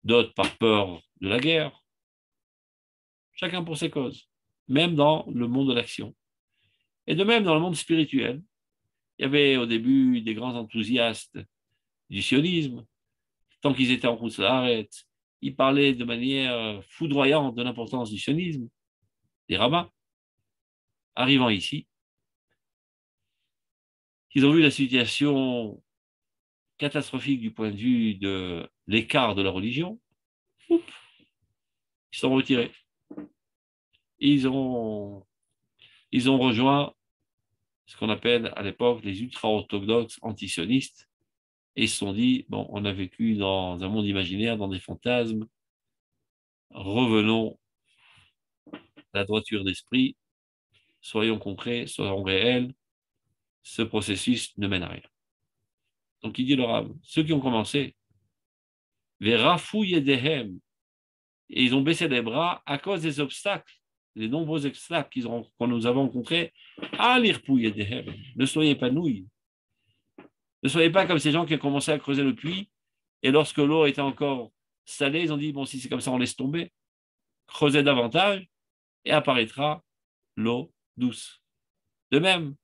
Speaker 2: D'autres par peur de la guerre. Chacun pour ses causes. Même dans le monde de l'action. Et de même dans le monde spirituel. Il y avait au début des grands enthousiastes du sionisme. Tant qu'ils étaient en route Haaretz, ils parlaient de manière foudroyante de l'importance du sionisme, des rabbins. Arrivant ici, ils ont vu la situation catastrophique du point de vue de l'écart de la religion. Ils sont retirés. Ils ont rejoint ce qu'on appelle à l'époque les ultra-orthodoxes antisionistes, et ils se sont dit, bon, on a vécu dans un monde imaginaire, dans des fantasmes, revenons à la droiture d'esprit, soyons concrets, soyons réels, ce processus ne mène à rien. Donc il dit le Rav, ceux qui ont commencé, les rafou yedehem, et ils ont baissé les bras à cause des obstacles, les nombreux obstacles que nous avons rencontrés, alirpou yedehem, ne soyez pas nouilles. Ne soyez pas comme ces gens qui ont commencé à creuser le puits, et lorsque l'eau était encore salée, ils ont dit, bon, si c'est comme ça, on laisse tomber. Creusez davantage, et apparaîtra l'eau douce. De même,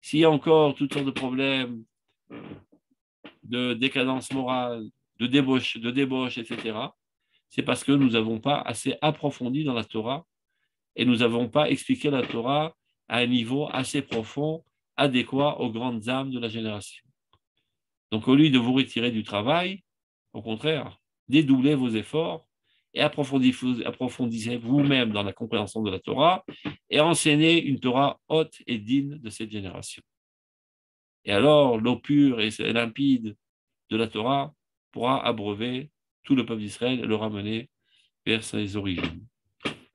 Speaker 2: s'il y a encore toutes sortes de problèmes de décadence morale, de débauche, etc., c'est parce que nous n'avons pas assez approfondi dans la Torah et nous n'avons pas expliqué la Torah à un niveau assez profond, adéquat aux grandes âmes de la génération. Donc, au lieu de vous retirer du travail, au contraire, dédoublez vos efforts et approfondissez vous-même dans la compréhension de la Torah et enseignez une Torah haute et digne de cette génération. Et alors, l'eau pure et limpide de la Torah pourra abreuver tout le peuple d'Israël et le ramener vers ses origines.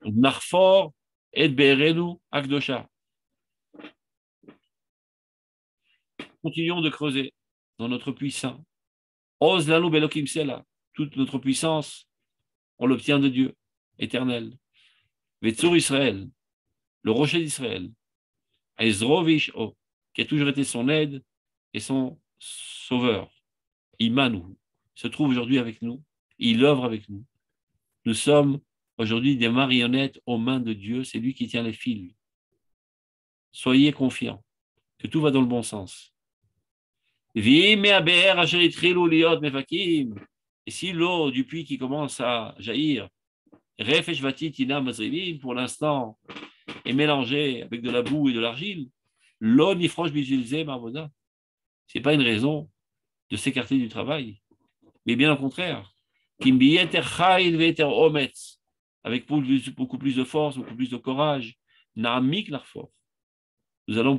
Speaker 2: Narfor et Be'erenu Akdosha. Continuons de creuser dans notre puissant. Oz lanu belokim sela. Toute notre puissance, on l'obtient de Dieu, éternel. Vetzur Israël, le rocher d'Israël. Ezrovish O, qui a toujours été son aide et son sauveur. Imanu, se trouve aujourd'hui avec nous. Il œuvre avec nous. Nous sommes aujourd'hui des marionnettes aux mains de Dieu. C'est lui qui tient les fils. Soyez confiants que tout va dans le bon sens. Et si l'eau du puits qui commence à jaillir, pour l'instant, est mélangée avec de la boue et de l'argile, l'eau n'y franche ce n'est pas une raison de s'écarter du travail, mais bien au contraire. Avec beaucoup plus de force, beaucoup plus de courage, nous allons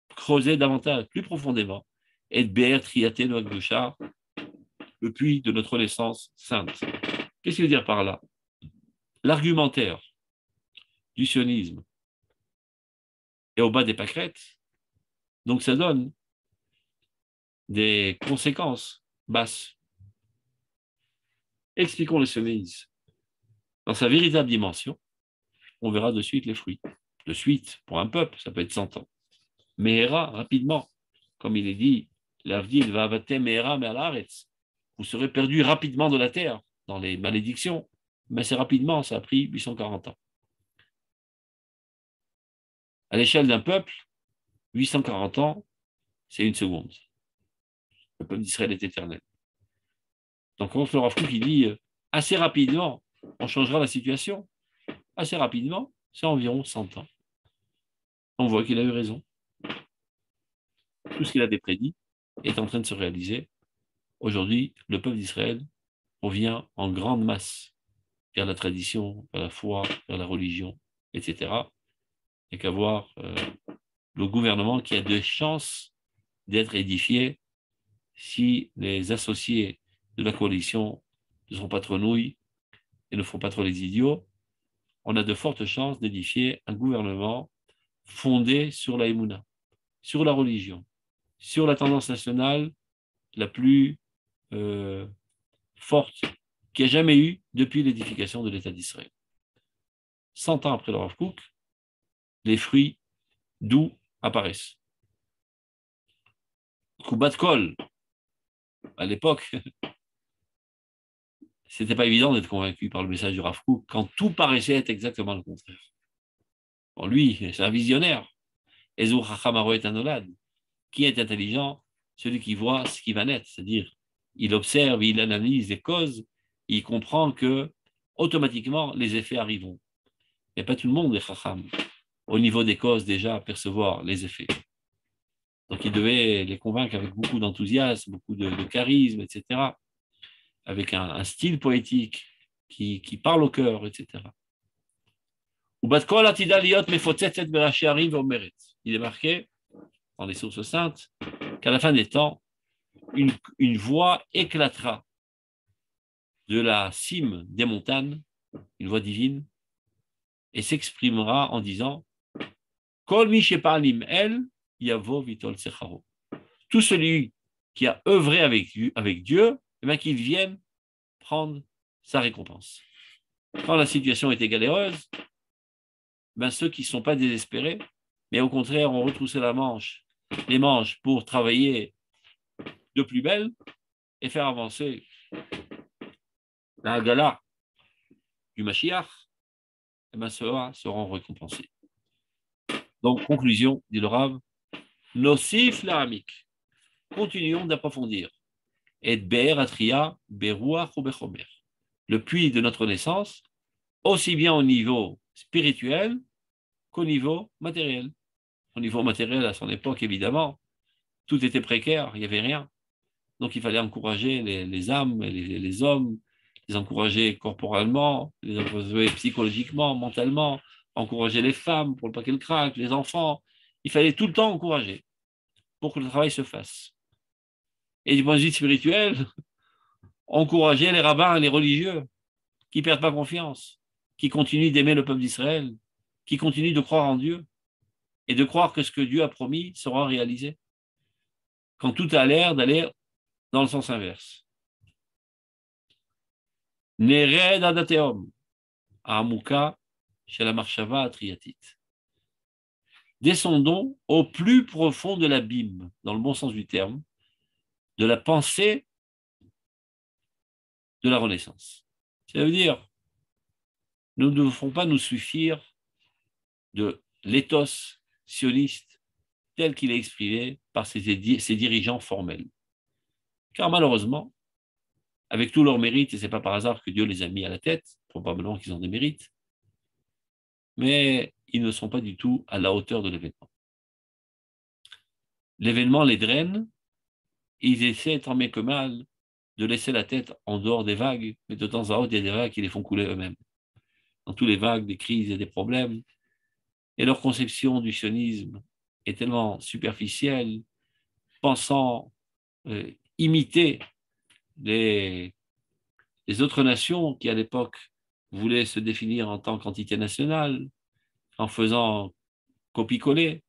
Speaker 2: creuser davantage, plus profondément, et Be'er Triaté de Akdosha, le puits de notre naissance sainte. Qu'est-ce qu'il veut dire par là? L'argumentaire du sionisme est au bas des pâquerettes, donc ça donne des conséquences basses. Expliquons le sionisme. Dans sa véritable dimension, on verra de suite les fruits. De suite, pour un peuple, ça peut être 100 ans. Mehera, rapidement, comme il est dit, l'Avdil va avater Mehera me'alaretz. Vous serez perdu rapidement de la terre, dans les malédictions, mais c'est rapidement, ça a pris 840 ans. À l'échelle d'un peuple, 840 ans, c'est une seconde. Le peuple d'Israël est éternel. Donc, quand le Rav Kook, il dit assez rapidement, on changera la situation. Assez rapidement, c'est environ 100 ans. On voit qu'il a eu raison. Tout ce qu'il avait prédit est en train de se réaliser. Aujourd'hui, le peuple d'Israël revient en grande masse vers la tradition, vers la foi, vers la religion, etc. Et qu'à voir le gouvernement qui a de chances d'être édifié si les associés de la coalition ne sont pas trop nouilles et ne font pas trop les idiots. On a de fortes chances d'édifier un gouvernement fondé sur la Emouna, sur la religion, sur la tendance nationale la plus forte qu'il n'y a jamais eu depuis l'édification de l'État d'Israël. 100 ans après le Rav Kook, les fruits doux apparaissent. Koubat Kol, à l'époque, c'était pas évident d'être convaincu par le message du Rav Kook quand tout paraissait être exactement le contraire. Bon, lui, c'est un visionnaire. Ezur Chacham Haroet Hanolad. Qui est intelligent? Celui qui voit ce qui va naître, c'est-à-dire il observe, il analyse les causes, il comprend que automatiquement les effets arriveront. Mais pas tout le monde est Chacham. Au niveau des causes, déjà, percevoir les effets. Donc il devait les convaincre avec beaucoup d'enthousiasme, beaucoup de charisme, etc. Avec un style poétique qui parle au cœur, etc. Il est marqué dans les sources saintes qu'à la fin des temps, une voix éclatera de la cime des montagnes, une voix divine, et s'exprimera en disant Kol mi shepanim el yavo vitol secharo. Tout celui qui a œuvré avec Dieu, eh bien, qu'il vienne prendre sa récompense. Quand la situation était galéreuse, ben, ceux qui ne sont pas désespérés, mais au contraire ont retroussé les manches pour travailler de plus belle et faire avancer la gala du Mashiach, eh ben, ceux-là seront récompensés. Donc, conclusion, dit le Rav, Nosif l'Aramik. Continuons d'approfondir. et Be'er Atria, Beruach ou Bechomer. Le puits de notre naissance, aussi bien au niveau spirituel qu'au niveau matériel. Au niveau matériel, à son époque, évidemment, tout était précaire, il n'y avait rien. Donc, il fallait encourager les âmes, les hommes, les encourager corporellement, les encourager psychologiquement, mentalement, encourager les femmes pour ne pas qu'elles craquent, les enfants. Il fallait tout le temps encourager pour que le travail se fasse. Et du point de vue spirituel, encourager les rabbins et les religieux qui ne perdent pas confiance, qui continuent d'aimer le peuple d'Israël, qui continuent de croire en Dieu et de croire que ce que Dieu a promis sera réalisé, quand tout a l'air d'aller dans le sens inverse. Nered adateom, amuka, chez la marshava triatit. Descendons au plus profond de l'abîme, dans le bon sens du terme, de la pensée de la Renaissance. Ça veut dire, nous ne devons pas nous suffire de l'éthos sioniste tel qu'il est exprimé par ses dirigeants formels. Car malheureusement, avec tous leurs mérites, et ce n'est pas par hasard que Dieu les a mis à la tête, probablement qu'ils ont des mérites, mais ils ne sont pas du tout à la hauteur de l'événement. L'événement les draine, ils essaient tant bien que mal de laisser la tête en dehors des vagues, mais de temps à autre, il y a des vagues qui les font couler eux-mêmes. Dans toutes les vagues, des crises et des problèmes, et leur conception du sionisme est tellement superficielle, pensant imiter les autres nations qui, à l'époque, voulaient se définir en tant qu'entité nationale, en faisant copie-coller,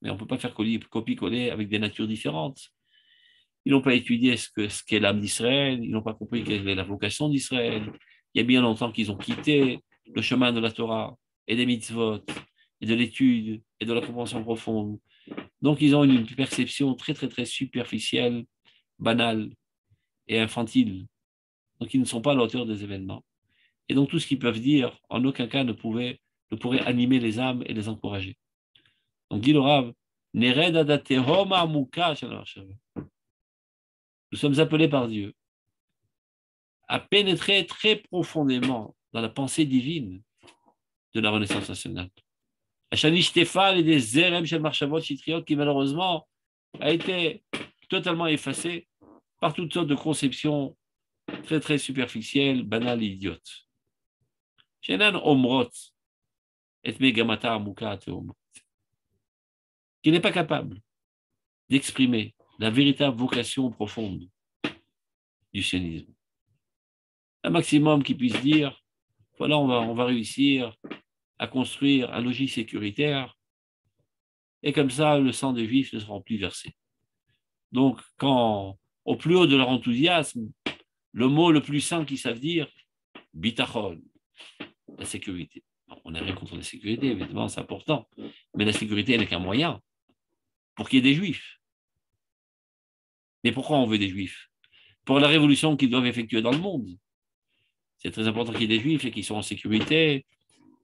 Speaker 2: mais on ne peut pas faire copie-coller avec des natures différentes. Ils n'ont pas étudié ce qu'est l'âme d'Israël, ils n'ont pas compris quelle est la vocation d'Israël. Il y a bien longtemps qu'ils ont quitté le chemin de la Torah et des mitzvot, et de l'étude, et de la compréhension profonde. Donc, ils ont une perception très, très, très superficielle, banale et infantile. Donc, ils ne sont pas à la hauteur des événements. Et donc, tout ce qu'ils peuvent dire, en aucun cas ne pourrait animer les âmes et les encourager. Donc, dit le Rav, Nered adatehom amuka shel nous sommes appelés par Dieu à pénétrer très profondément dans la pensée divine de la Renaissance nationale. Achani Stéphane et des Zerem Shel Marchavot Chitriot qui malheureusement a été totalement effacé par toutes sortes de conceptions très très superficielles, banales et idiotes. Shenan Omrot et Megamata Amuka Teomot qui n'est pas capable d'exprimer la véritable vocation profonde du sionisme. Un maximum qui puisse dire, voilà, on va réussir à construire un logis sécuritaire, et comme ça, le sang des Juifs ne sera plus versé. Donc, quand, au plus haut de leur enthousiasme, le mot le plus sain qu'ils savent dire, bitachon, la sécurité. On n'a rien contre la sécurité, évidemment, c'est important, mais la sécurité n'est qu'un moyen pour qu'il y ait des Juifs. Mais pourquoi on veut des Juifs? Pour la révolution qu'ils doivent effectuer dans le monde. C'est très important qu'il y ait des Juifs et qu'ils soient en sécurité,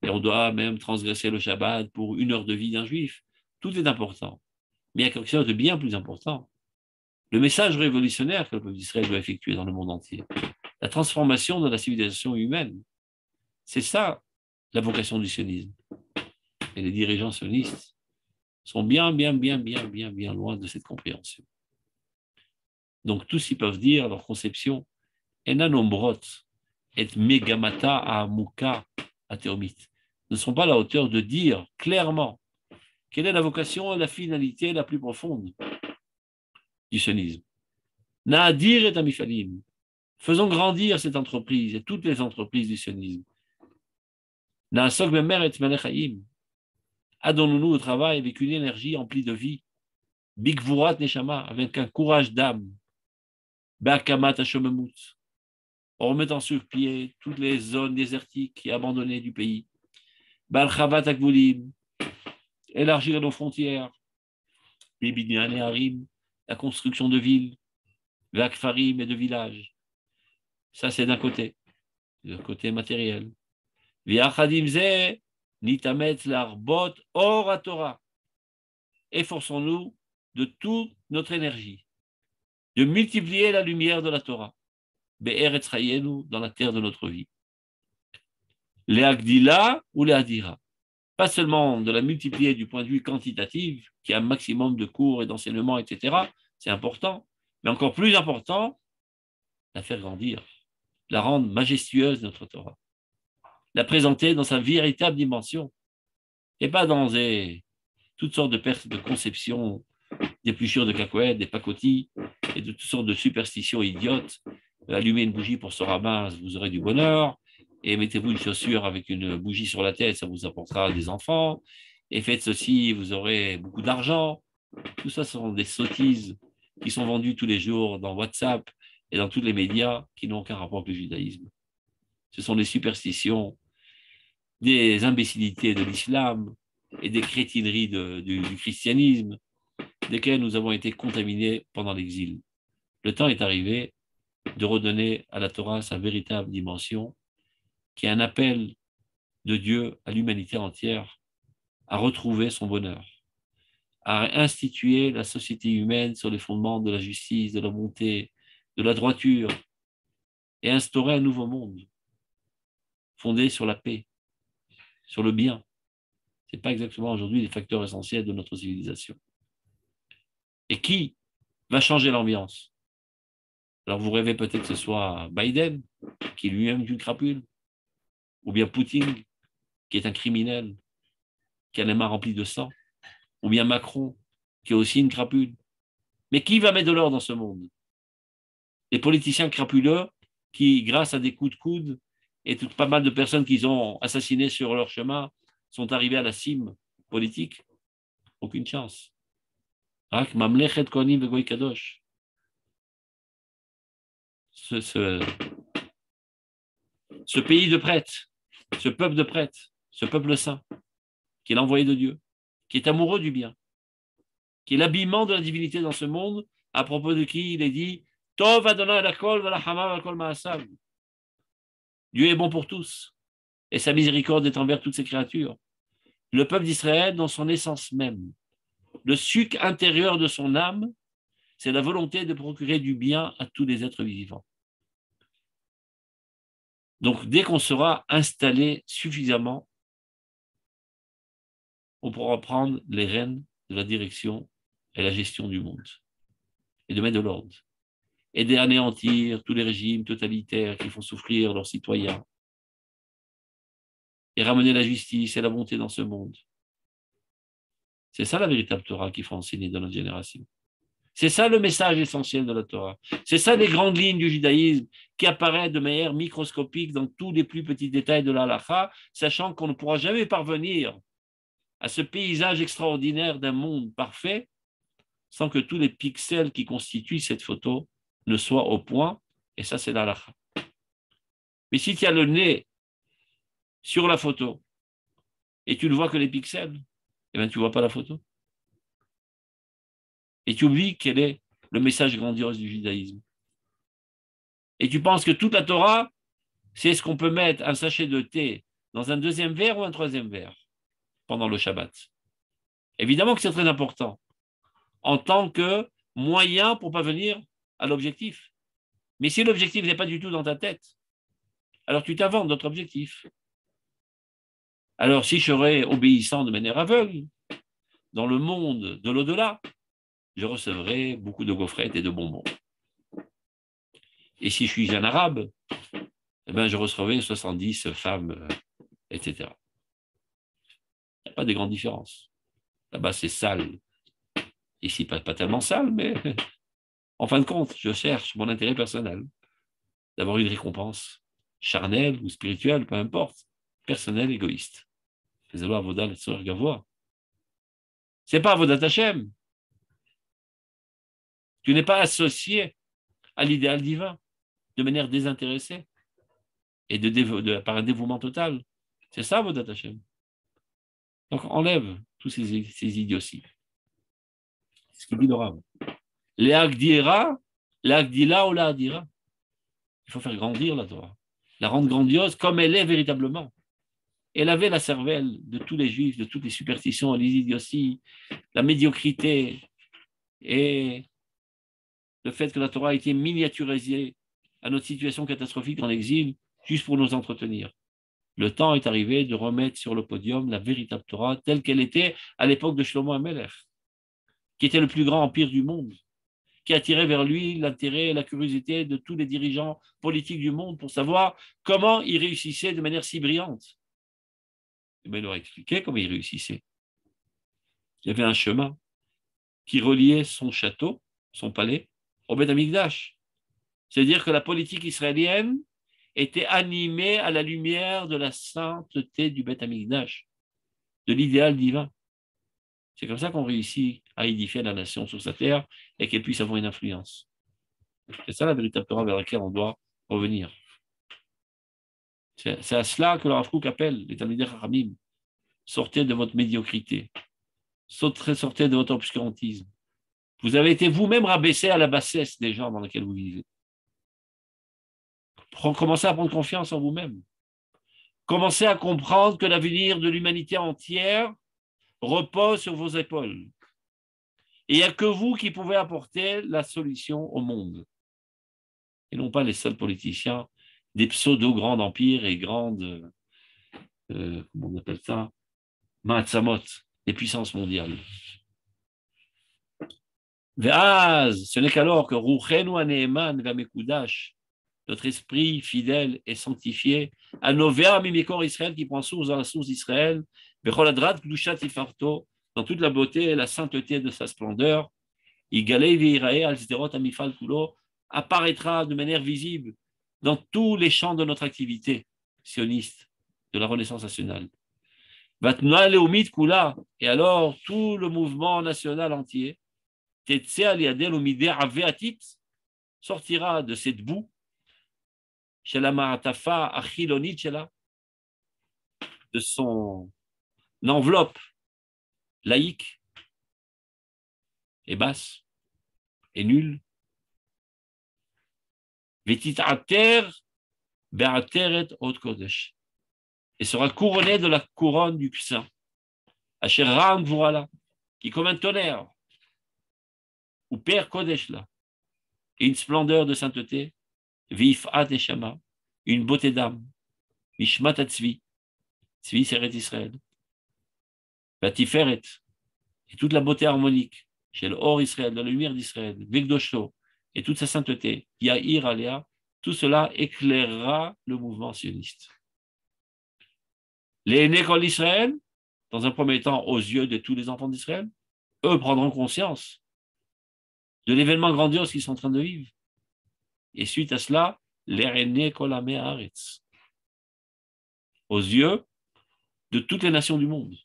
Speaker 2: et on doit même transgresser le Shabbat pour 1 heure de vie d'un Juif. Tout est important. Mais il y a quelque chose de bien plus important. Le message révolutionnaire que le peuple d'Israël doit effectuer dans le monde entier. La transformation de la civilisation humaine. C'est ça, la vocation du sionisme. Et les dirigeants sionistes sont bien loin de cette compréhension. Donc, tout ce qu'ils peuvent dire, leur conception, enanombrot et megamata amuka ateomit, ne sont pas à la hauteur de dire clairement quelle est la vocation et la finalité la plus profonde du sionisme. Naadir et amifalim. Faisons grandir cette entreprise et toutes les entreprises du sionisme. Naasok bemer et melechaim. Adonnons-nous au travail avec une énergie emplie de vie. Bigvurat neshama, avec un courage d'âme. Bakamat hashomemut. En remettant sur pied toutes les zones désertiques et abandonnées du pays. Balchavat akvulim. Élargir nos frontières. Bibinyan et harim. La construction de villes. Vakfarim et de villages. Ça, c'est d'un côté. Le côté matériel. Viachadim ze nitamet larbot or Torah. Efforçons-nous de toute notre énergie de multiplier la lumière de la Torah, Be'eretz Hayenu, dans la terre de notre vie. Les Agdila ou les Adira. Pas seulement de la multiplier du point de vue quantitatif, qui a un maximum de cours et d'enseignements, etc. C'est important, mais encore plus important, la faire grandir, la rendre majestueuse, notre Torah, la présenter dans sa véritable dimension, et pas dans toutes sortes de pertes de conception, d'épluchures de cacahuètes, des pacotilles, et de toutes sortes de superstitions idiotes. Allumez une bougie pour ce rabbin, vous aurez du bonheur, et mettez-vous une chaussure avec une bougie sur la tête, ça vous apportera des enfants, et faites ceci, vous aurez beaucoup d'argent. Tout ça, ce sont des sottises qui sont vendues tous les jours dans WhatsApp et dans tous les médias qui n'ont aucun rapport avec le judaïsme. Ce sont des superstitions, des imbécilités de l'islam et des crétineries du christianisme, desquelles nous avons été contaminés pendant l'exil. Le temps est arrivé de redonner à la Torah sa véritable dimension, qui est un appel de Dieu à l'humanité entière à retrouver son bonheur, à instituer la société humaine sur les fondements de la justice, de la bonté, de la droiture, et instaurer un nouveau monde fondé sur la paix, sur le bien. Ce n'est pas exactement aujourd'hui les facteurs essentiels de notre civilisation. Et qui va changer l'ambiance? Alors vous rêvez peut-être que ce soit Biden, qui lui-même est une crapule, ou bien Poutine, qui est un criminel, qui a les mains remplies de sang, ou bien Macron, qui est aussi une crapule. Mais qui va mettre de l'ordre dans ce monde? Les politiciens crapuleux qui, grâce à des coups de coude et pas mal de personnes qu'ils ont assassinées sur leur chemin, sont arrivés à la cime politique? Aucune chance. Mamlechet Kohanim veGoy Kadosh. Ce pays de prêtres, ce peuple de prêtres, ce peuple saint, qui est l'envoyé de Dieu, qui est amoureux du bien, qui est l'habillement de la divinité dans ce monde, à propos de qui il est dit Tov Adonai lakol v'lachamav lakol ma'asav. Dieu est bon pour tous, et sa miséricorde est envers toutes ses créatures. Le peuple d'Israël, dans son essence même, le suc intérieur de son âme, c'est la volonté de procurer du bien à tous les êtres vivants. Donc, dès qu'on sera installé suffisamment, on pourra prendre les rênes de la direction et la gestion du monde, et de mettre de l'ordre, et d'anéantir tous les régimes totalitaires qui font souffrir leurs citoyens, et ramener la justice et la bonté dans ce monde. C'est ça la véritable Torah qu'il faut enseigner dans notre génération. C'est ça le message essentiel de la Torah. C'est ça les grandes lignes du judaïsme qui apparaissent de manière microscopique dans tous les plus petits détails de la halakha, sachant qu'on ne pourra jamais parvenir à ce paysage extraordinaire d'un monde parfait sans que tous les pixels qui constituent cette photo ne soient au point, et ça c'est la halakha. Mais si tu as le nez sur la photo et tu ne vois que les pixels, eh bien tu ne vois pas la photo. Et tu oublies quel est le message grandiose du judaïsme. Et tu penses que toute la Torah, c'est ce qu'on peut mettre un sachet de thé dans un deuxième verre ou un troisième verre pendant le Shabbat. Évidemment que c'est très important en tant que moyen pour parvenir à l'objectif. Mais si l'objectif n'est pas du tout dans ta tête, alors tu t'inventes d'autres objectifs. Alors si je serais obéissant de manière aveugle dans le monde de l'au-delà, je recevrai beaucoup de gaufrettes et de bonbons. Et si je suis un arabe, eh ben, je recevrai 70 femmes, etc. Il n'y a pas de grande différence. Là-bas, c'est sale. Ici, pas tellement sale, mais en fin de compte, je cherche mon intérêt personnel, d'avoir une récompense charnelle ou spirituelle, peu importe, personnelle, égoïste. Ce n'est pas Avodat Hashem. Tu n'es pas associé à l'idéal divin de manière désintéressée et par un dévouement total. C'est ça, Avodat Hashem. Donc, enlève tous ces idioties. C'est ce qu'il dit le Rav. L'Agdila ou l'Adira. Il faut faire grandir la Torah, la rendre grandiose comme elle est véritablement. Et laver la cervelle de tous les juifs, de toutes les superstitions, les idioties, la médiocrité et le fait que la Torah a été miniaturisée à notre situation catastrophique en exil, juste pour nous entretenir. Le temps est arrivé de remettre sur le podium la véritable Torah telle qu'elle était à l'époque de Shlomo HaMelech, qui était le plus grand empire du monde, qui attirait vers lui l'intérêt et la curiosité de tous les dirigeants politiques du monde pour savoir comment il réussissait de manière si brillante. Et bien, il leur a expliqué comment il réussissait. Il y avait un chemin qui reliait son château, son palais, au Beth Amikdash. C'est-à-dire que la politique israélienne était animée à la lumière de la sainteté du Beth Amikdash, de l'idéal divin. C'est comme ça qu'on réussit à édifier la nation sur sa terre et qu'elle puisse avoir une influence. C'est ça la véritable Torah vers laquelle on doit revenir. C'est à cela que le Rav Kook appelle les Talmidei Chachamim. Sortez de votre médiocrité. Sortez de votre obscurantisme. Vous avez été vous-même rabaissé à la bassesse des gens dans lesquels vous vivez. Commencez à prendre confiance en vous-même. Commencez à comprendre que l'avenir de l'humanité entière repose sur vos épaules. Et il n'y a que vous qui pouvez apporter la solution au monde. Et non pas les seuls politiciens des pseudo-grands empires et grandes, comment on appelle ça, Ma'atzamot, les puissances mondiales. Ve'az, ce n'est qu'alors que Ruchenu Hane'eman ve'amekudash, notre esprit fidèle et sanctifié, Anovea Mimekor Israël, qui prend source dans la source d'Israël, Becholadrat Kdushat Tifarto, dans toute la beauté et la sainteté de sa splendeur, Igalei Ve'irae al Sderot Amifal Kulo, apparaîtra de manière visible dans tous les champs de notre activité sioniste, de la Renaissance nationale. Vatna Leumit Kula, et alors tout le mouvement national entier, Tetse Aliadel Umide Aveatit, sortira de cette boue, chez la Maratafa Achilonit, de son enveloppe laïque et basse et nulle. Vetitater Be'ateret Od Kodesh, et sera couronné de la couronne du Saint, Asher Rang Vourala, qui comme un tonnerre, ou Père Kodesh là, et une splendeur de sainteté, Vifat Neshama, une beauté d'âme, Nishmat Tzvi, Tzvi Seret Israël, Batiferet, et toute la beauté harmonique, chez le Or Israël, dans la lumière d'Israël, Vegdosho, et toute sa sainteté, Yahir Alea, tout cela éclairera le mouvement sioniste. Les Nékol d'Israël, dans un premier temps aux yeux de tous les enfants d'Israël, eux prendront conscience de l'événement grandiose qu'ils sont en train de vivre. Et suite à cela, les Nékol Amei Haaretz, aux yeux de toutes les nations du monde.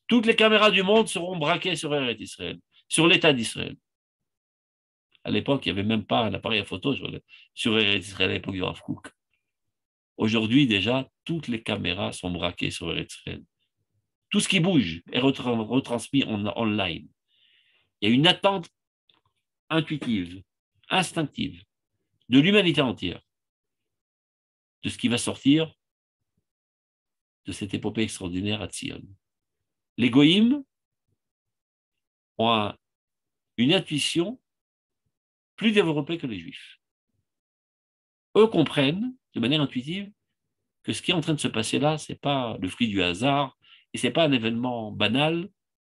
Speaker 2: Toutes les caméras du monde seront braquées sur Eretz Israël, sur l'État d'Israël. À l'époque, il n'y avait même pas un appareil à photo sur Eretz Israël à l'époque du Rav Kook. Aujourd'hui, déjà, toutes les caméras sont braquées sur Eretz Israël. Tout ce qui bouge est retransmis en live. Il y a une attente intuitive, instinctive, de l'humanité entière, de ce qui va sortir de cette épopée extraordinaire à Tzion. Les Goïms ont une intuition plus développée que les Juifs. Eux comprennent de manière intuitive que ce qui est en train de se passer là, ce n'est pas le fruit du hasard et ce n'est pas un événement banal,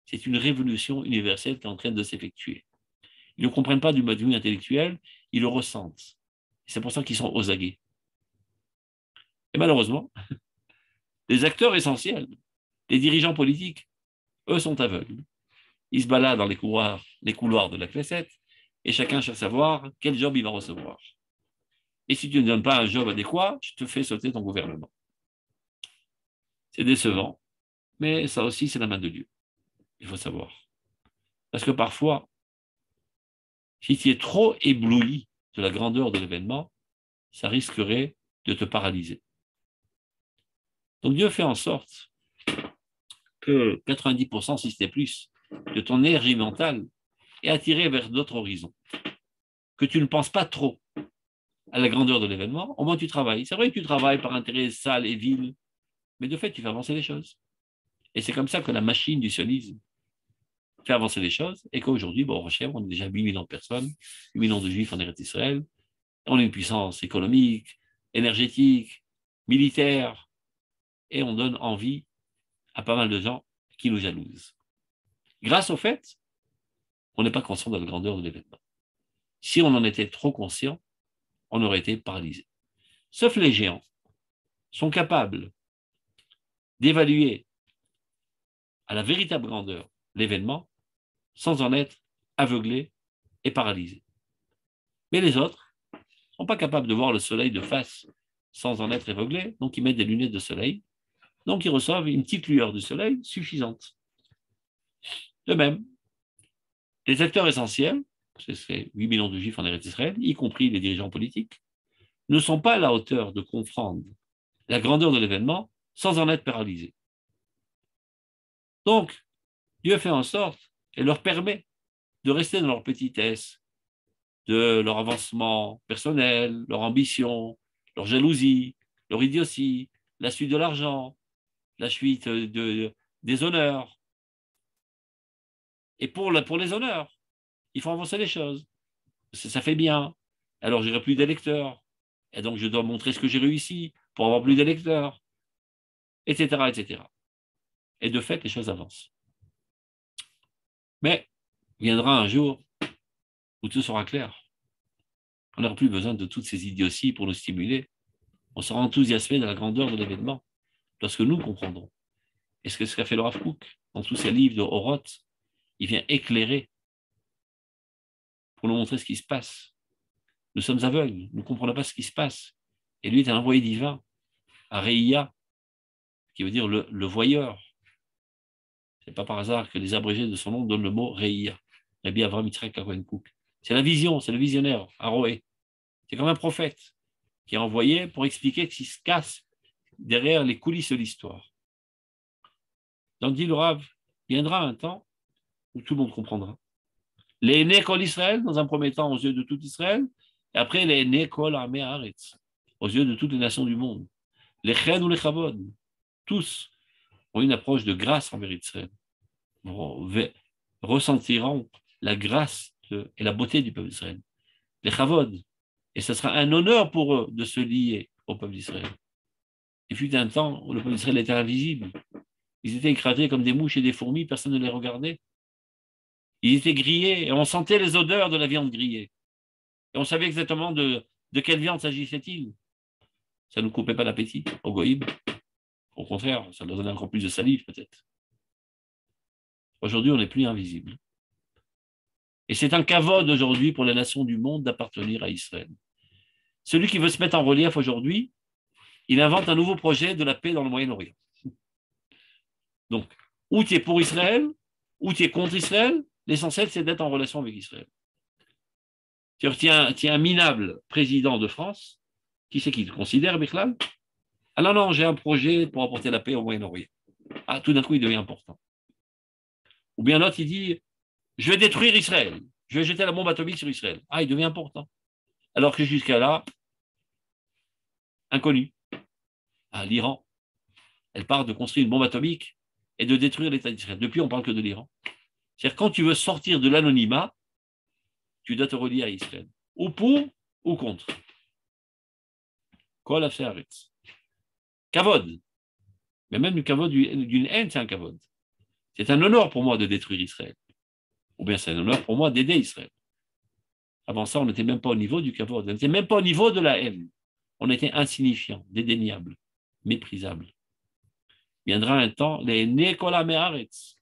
Speaker 2: c'est une révolution universelle qui est en train de s'effectuer. Ils ne comprennent pas du mode de vue intellectuel, ils le ressentent. C'est pour ça qu'ils sont aux aguets. Et malheureusement, les acteurs essentiels, les dirigeants politiques, eux sont aveugles. Ils se baladent dans les couloirs de la Knesset et chacun cherche à savoir quel job il va recevoir. Et si tu ne donnes pas un job adéquat, je te fais sauter ton gouvernement. C'est décevant, mais ça aussi, c'est la main de Dieu. Il faut savoir. Parce que parfois, si tu es trop ébloui de la grandeur de l'événement, ça risquerait de te paralyser. Donc Dieu fait en sorte que 90%, si c'était plus, de ton énergie mentale est attirée vers d'autres horizons. Que tu ne penses pas trop à la grandeur de l'événement, au moins tu travailles. C'est vrai que tu travailles par intérêt sale et vil, mais de fait, tu fais avancer les choses. Et c'est comme ça que la machine du sionisme fait avancer les choses, et qu'aujourd'hui, bon, on est déjà 8 millions de personnes, 8 millions de juifs en Eretz Israël, on est une puissance économique, énergétique, militaire, et on donne envie à pas mal de gens qui nous jalousent. Grâce au fait, on n'est pas conscient de la grandeur de l'événement. Si on en était trop conscient, on aurait été paralysé. Sauf les géants sont capables d'évaluer à la véritable grandeur l'événement sans en être aveuglés et paralysés. Mais les autres ne sont pas capables de voir le soleil de face sans en être aveuglés, donc ils mettent des lunettes de soleil, donc ils reçoivent une petite lueur du soleil suffisante. De même, les acteurs essentiels, c'est 8 millions de juifs en Eretz Israël, y compris les dirigeants politiques, ne sont pas à la hauteur de comprendre la grandeur de l'événement sans en être paralysés. Donc, Dieu fait en sorte et leur permet de rester dans leur petitesse, de leur avancement personnel, leur ambition, leur jalousie, leur idiotie, la suite de l'argent, la suite des honneurs. Et pour les honneurs, il faut avancer les choses. Ça fait bien. Alors, j'aurai plus d'électeurs. Et donc, je dois montrer ce que j'ai réussi pour avoir plus d'électeurs, etc., etc. Et de fait, les choses avancent. Mais viendra un jour où tout sera clair. On n'aura plus besoin de toutes ces idioties pour nous stimuler. On sera enthousiasmé de la grandeur de l'événement lorsque nous comprendrons. Et ce qu'a fait le Rav Kook dans tous ses livres de Oroth, il vient éclairer pour nous montrer ce qui se passe. Nous sommes aveugles, nous ne comprenons pas ce qui se passe. Et lui est un envoyé divin, à Reïa, qui veut dire le voyeur. Ce n'est pas par hasard que les abrégés de son nom donnent le mot Reïa. Rabbi Avraham Yitzhak Cohen Kook. C'est la vision, c'est le visionnaire, Aroé. C'est comme un prophète qui est envoyé pour expliquer ce qui se casse derrière les coulisses de l'histoire. Donc, dit le Rav, viendra un temps où tout le monde comprendra. Les Nekol Israël, dans un premier temps, aux yeux de tout Israël, et après les Nekol Amé Haaretz, aux yeux de toutes les nations du monde. Les Chen ou les Chavod, tous ont une approche de grâce envers Israël. Ressentiront la grâce et la beauté du peuple d'Israël. Les Chavod. Et ce sera un honneur pour eux de se lier au peuple d'Israël. Il fut un temps où le peuple d'Israël était invisible. Ils étaient écrasés comme des mouches et des fourmis, personne ne les regardait. Ils étaient grillés et on sentait les odeurs de la viande grillée. Et on savait exactement de quelle viande s'agissait-il. Ça ne nous coupait pas l'appétit au goïb. Au contraire, ça nous donnait encore plus de salive peut-être. Aujourd'hui, on n'est plus invisible. Et c'est un kavod aujourd'hui pour les nations du monde d'appartenir à Israël. Celui qui veut se mettre en relief aujourd'hui, il invente un nouveau projet de la paix dans le Moyen-Orient. Donc, ou tu es pour Israël, ou tu es contre Israël, l'essentiel c'est d'être en relation avec Israël. Tu es un minable président de France, qui c'est qui te considère, Bichlal? Ah non, non, j'ai un projet pour apporter la paix au Moyen-Orient. Ah, tout d'un coup, il devient important. Ou bien l'autre, il dit, je vais détruire Israël, je vais jeter la bombe atomique sur Israël. Ah, il devient important. Alors que jusqu'à là, inconnu. Ah, l'Iran, elle part de construire une bombe atomique et de détruire l'État d'Israël. Depuis, on ne parle que de l'Iran. C'est-à-dire, quand tu veux sortir de l'anonymat, tu dois te relier à Israël. Ou pour, ou contre. Kol haaretz. Kavod. Mais même du kavod d'une haine, c'est un kavod. C'est un honneur pour moi de détruire Israël. Ou bien c'est un honneur pour moi d'aider Israël. Avant ça, on n'était même pas au niveau du kavod. On n'était même pas au niveau de la haine. On était insignifiant, dédaignable, méprisable. Viendra un temps, les Nekol Amé Haaretz.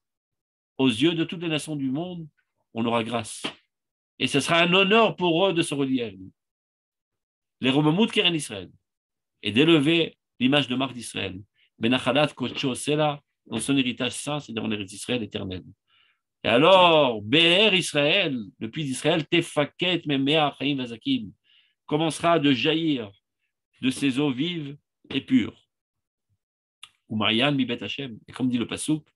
Speaker 2: Aux yeux de toutes les nations du monde, on aura grâce. Et ce sera un honneur pour eux de se relier à nous. Les Romamout Keren Israël. Et d'élever l'image de marque d'Israël. Benachalat Kocho Sela, dans son héritage saint, c'est dans l'héritage d'Israël éternel. Et alors, Be'er Israël, le puits d'Israël, Tefaket Memea Chaim Vazakim, commencera de jaillir de ses eaux vives et pures. Ou Marianne Mibet Hashem, et comme dit le Passouk,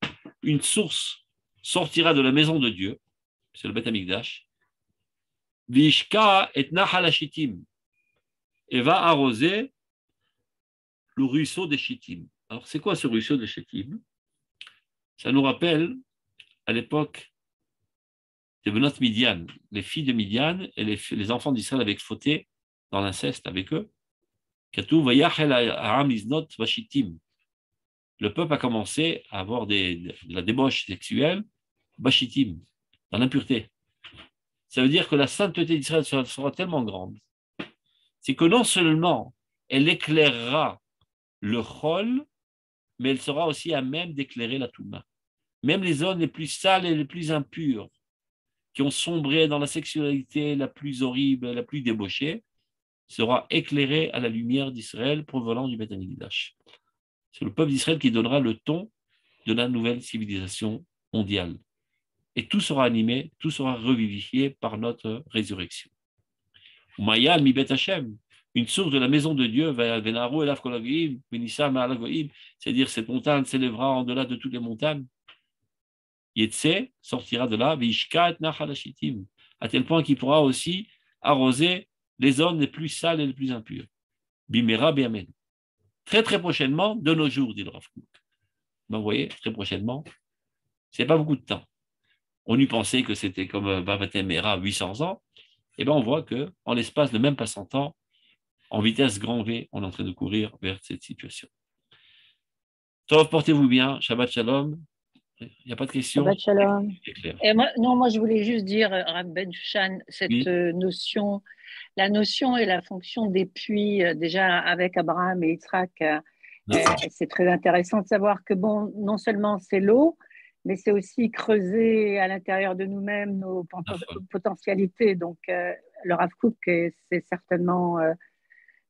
Speaker 2: une source sortira de la maison de Dieu, c'est le Beth Amikdash, Vishka et Nahal Shittim, et va arroser le ruisseau des Shittim. Alors, c'est quoi ce ruisseau des Shittim? Ça nous rappelle, à l'époque de Benot Midian, les filles de Midian et les enfants d'Israël avaient fauté dans l'inceste avec eux. Le peuple a commencé à avoir de la débauche sexuelle, bashitim, dans l'impureté. Ça veut dire que la sainteté d'Israël sera tellement grande, c'est que non seulement elle éclairera le chol, mais elle sera aussi à même d'éclairer la touma. Même les zones les plus sales et les plus impures, qui ont sombré dans la sexualité la plus horrible, la plus débauchée, sera éclairée à la lumière d'Israël provenant du Beth Amikdash. C'est le peuple d'Israël qui donnera le ton de la nouvelle civilisation mondiale. Et tout sera animé, tout sera revivifié par notre résurrection. Mayal mi bet Hashem, une source de la maison de Dieu, c'est-à-dire cette montagne s'élèvera en delà de toutes les montagnes. Yetse sortira de là, à tel point qu'il pourra aussi arroser les zones les plus sales et les plus impures. Bimera Biamen. Très très prochainement, de nos jours, dit le Rav Kook. Ben, vous voyez, très prochainement, c'est pas beaucoup de temps. On eût pensé que c'était comme Babatem Mera 800 ans. Et bien on voit qu'en l'espace de même pas 100 ans, en vitesse grand V, on est en train de courir vers cette situation. Tov, portez-vous bien, Shabbat Shalom. Il n'y a pas de questions.
Speaker 3: Shabbat Shalom.
Speaker 2: C'est clair.
Speaker 3: Et moi, je voulais juste dire, Rav Ben Shushan, cette
Speaker 2: Oui.
Speaker 3: notion, la notion et la fonction des puits, déjà avec Abraham et Yitzhak, c'est très intéressant de savoir que, bon, non seulement c'est l'eau, mais c'est aussi creuser à l'intérieur de nous-mêmes nos potentialités. Donc, le Rav Kook, c'est certainement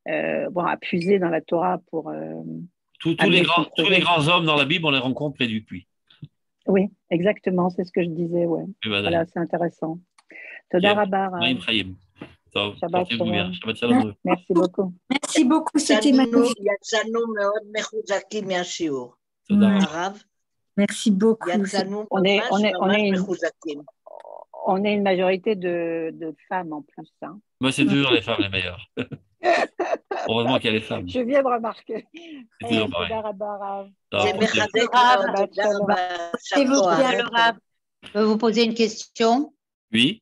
Speaker 3: à puiser dans la Torah pour...
Speaker 2: Tous les grands hommes dans la Bible, on les rencontre près du puits.
Speaker 3: Oui, exactement, c'est ce que je disais, ouais. Voilà, c'est intéressant. Toda Rabba.
Speaker 2: Shabbat Shalom. Shabbat Shalom.
Speaker 3: Merci beaucoup.
Speaker 4: Merci beaucoup, c'était magnifique. Merci beaucoup.
Speaker 3: On est une majorité de femmes en plus. Hein.
Speaker 2: Moi, c'est toujours les femmes les meilleures. Heureusement qu'il y a les femmes.
Speaker 3: Je viens de remarquer.
Speaker 2: C'est toujours pareil.
Speaker 5: Je peux vous poser une question?
Speaker 2: Oui.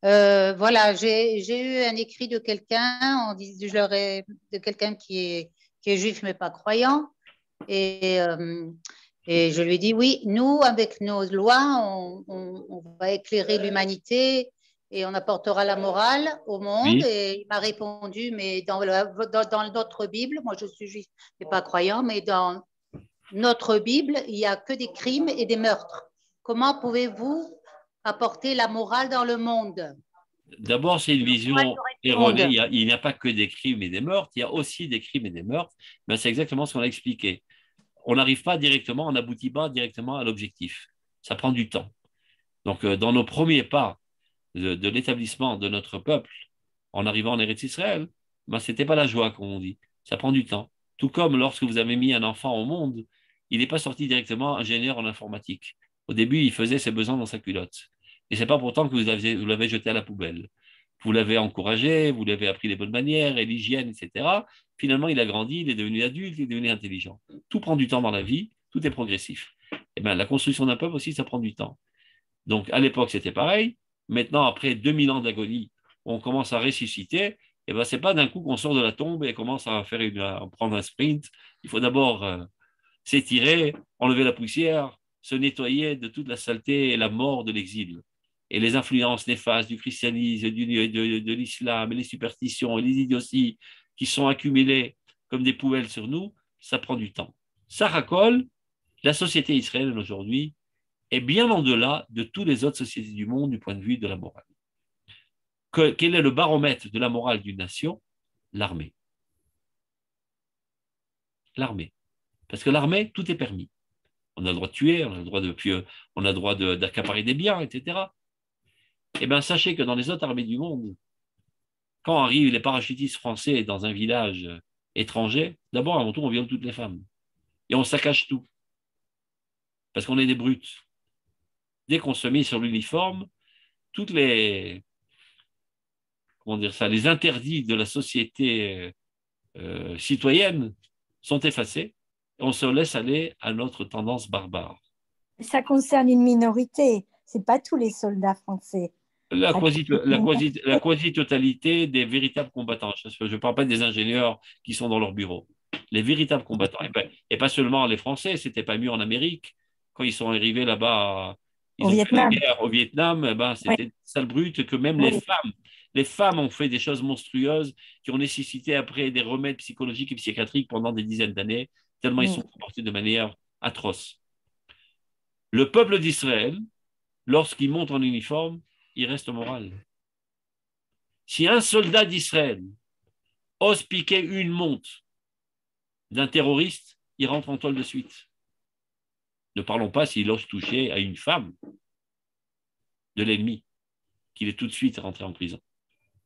Speaker 5: Voilà, j'ai eu un écrit de quelqu'un, de quelqu'un qui est juif mais pas croyant, et je lui ai dit oui, nous avec nos lois, on va éclairer l'humanité et on apportera la morale au monde.
Speaker 2: Oui.
Speaker 5: Et il m'a répondu, mais dans notre Bible, moi je suis juif mais pas croyant, mais dans notre Bible, il n'y a que des crimes et des meurtres. Comment pouvez-vous apporter la morale dans le monde?
Speaker 2: D'abord, c'est une vision erronée. Il n'y a pas que des crimes et des meurtres, il y a aussi des crimes et des meurtres. Mais c'est exactement ce qu'on a expliqué. On n'arrive pas directement, on n'aboutit pas directement à l'objectif. Ça prend du temps. Donc, dans nos premiers pas de l'établissement de notre peuple, en arrivant en Eretz Israël, ce n'était pas la joie, comme on dit. Ça prend du temps. Tout comme lorsque vous avez mis un enfant au monde, il n'est pas sorti directement ingénieur en informatique. Au début, il faisait ses besoins dans sa culotte. Et ce n'est pas pourtant que vous l'avez jeté à la poubelle. Vous l'avez encouragé, vous lui avez appris les bonnes manières et l'hygiène, etc. Finalement, il a grandi, il est devenu adulte, il est devenu intelligent. Tout prend du temps dans la vie, tout est progressif. Et bien, la construction d'un peuple aussi, ça prend du temps. Donc, à l'époque, c'était pareil. Maintenant, après 2000 ans d'agonie, on commence à ressusciter. Et bien, ce n'est pas d'un coup qu'on sort de la tombe et commence à prendre un sprint. Il faut d'abord s'étirer, enlever la poussière, se nettoyer de toute la saleté et la mort de l'exil. Et les influences néfastes du christianisme, de l'islam, et les superstitions et les idioties qui sont accumulées comme des poubelles sur nous, ça prend du temps. Ça racole, la société israélienne aujourd'hui est bien en-delà de toutes les autres sociétés du monde du point de vue de la morale. Quel est le baromètre de la morale d'une nation? L'armée. L'armée. Parce que l'armée, tout est permis. On a le droit de tuer, on a le droit d'accaparer des biens, etc. Eh bien, sachez que dans les autres armées du monde, quand arrivent les parachutistes français dans un village étranger, d'abord, avant tout, on viole toutes les femmes. Et on saccage tout. Parce qu'on est des brutes. Dès qu'on se met sur l'uniforme, toutes les interdits de la société citoyenne sont effacés et on se laisse aller à notre tendance barbare.
Speaker 4: Ça concerne une minorité. C'est pas tous les soldats français.
Speaker 2: La quasi-totalité des véritables combattants. Je ne parle pas des ingénieurs qui sont dans leur bureau. Les véritables combattants. Et pas seulement les Français, c'était pas mieux en Amérique. Quand ils sont arrivés là-bas, ils ont fait la guerre au Vietnam, c'était une sale brute que même les femmes ont fait des choses monstrueuses qui ont nécessité après des remèdes psychologiques et psychiatriques pendant des dizaines d'années, tellement ils sont comportés de manière atroce. Le peuple d'Israël, lorsqu'il monte en uniforme, il reste moral. Si un soldat d'Israël ose piquer une montre d'un terroriste, il rentre en tôle de suite. Ne parlons pas s'il ose toucher à une femme de l'ennemi, qu'il est tout de suite rentré en prison.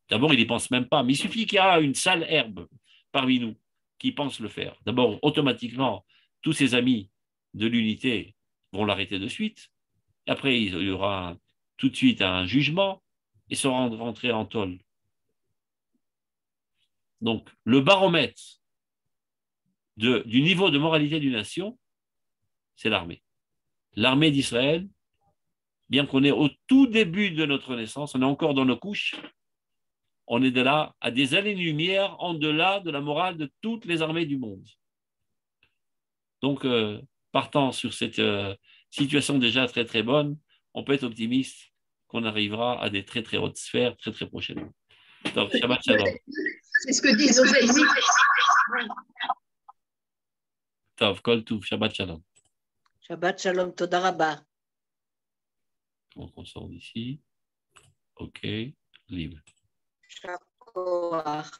Speaker 2: D'abord, il n'y pense même pas, mais il suffit qu'il y ait une sale herbe parmi nous qui pense le faire. D'abord, automatiquement, tous ses amis de l'unité vont l'arrêter de suite. Après, il y aura tout de suite un jugement et sera rentré en tôle. Donc, le baromètre du niveau de moralité d'une nation, c'est l'armée. L'armée d'Israël, bien qu'on est au tout début de notre naissance, on est encore dans nos couches, on est de là à des années-lumière en delà de la morale de toutes les armées du monde. Donc, partant sur cette situation déjà très très bonne, on peut être optimiste qu'on arrivera à des très très hautes sphères très très prochainement. Donc, Shabbat Shalom.
Speaker 6: C'est ce que disent Oséisie.
Speaker 2: Tov, Kol Tov, Shabbat Shalom.
Speaker 6: Shabbat Shalom, Toda Rabba.
Speaker 2: Donc, on sort d'ici. OK, libre.
Speaker 6: Chakoach.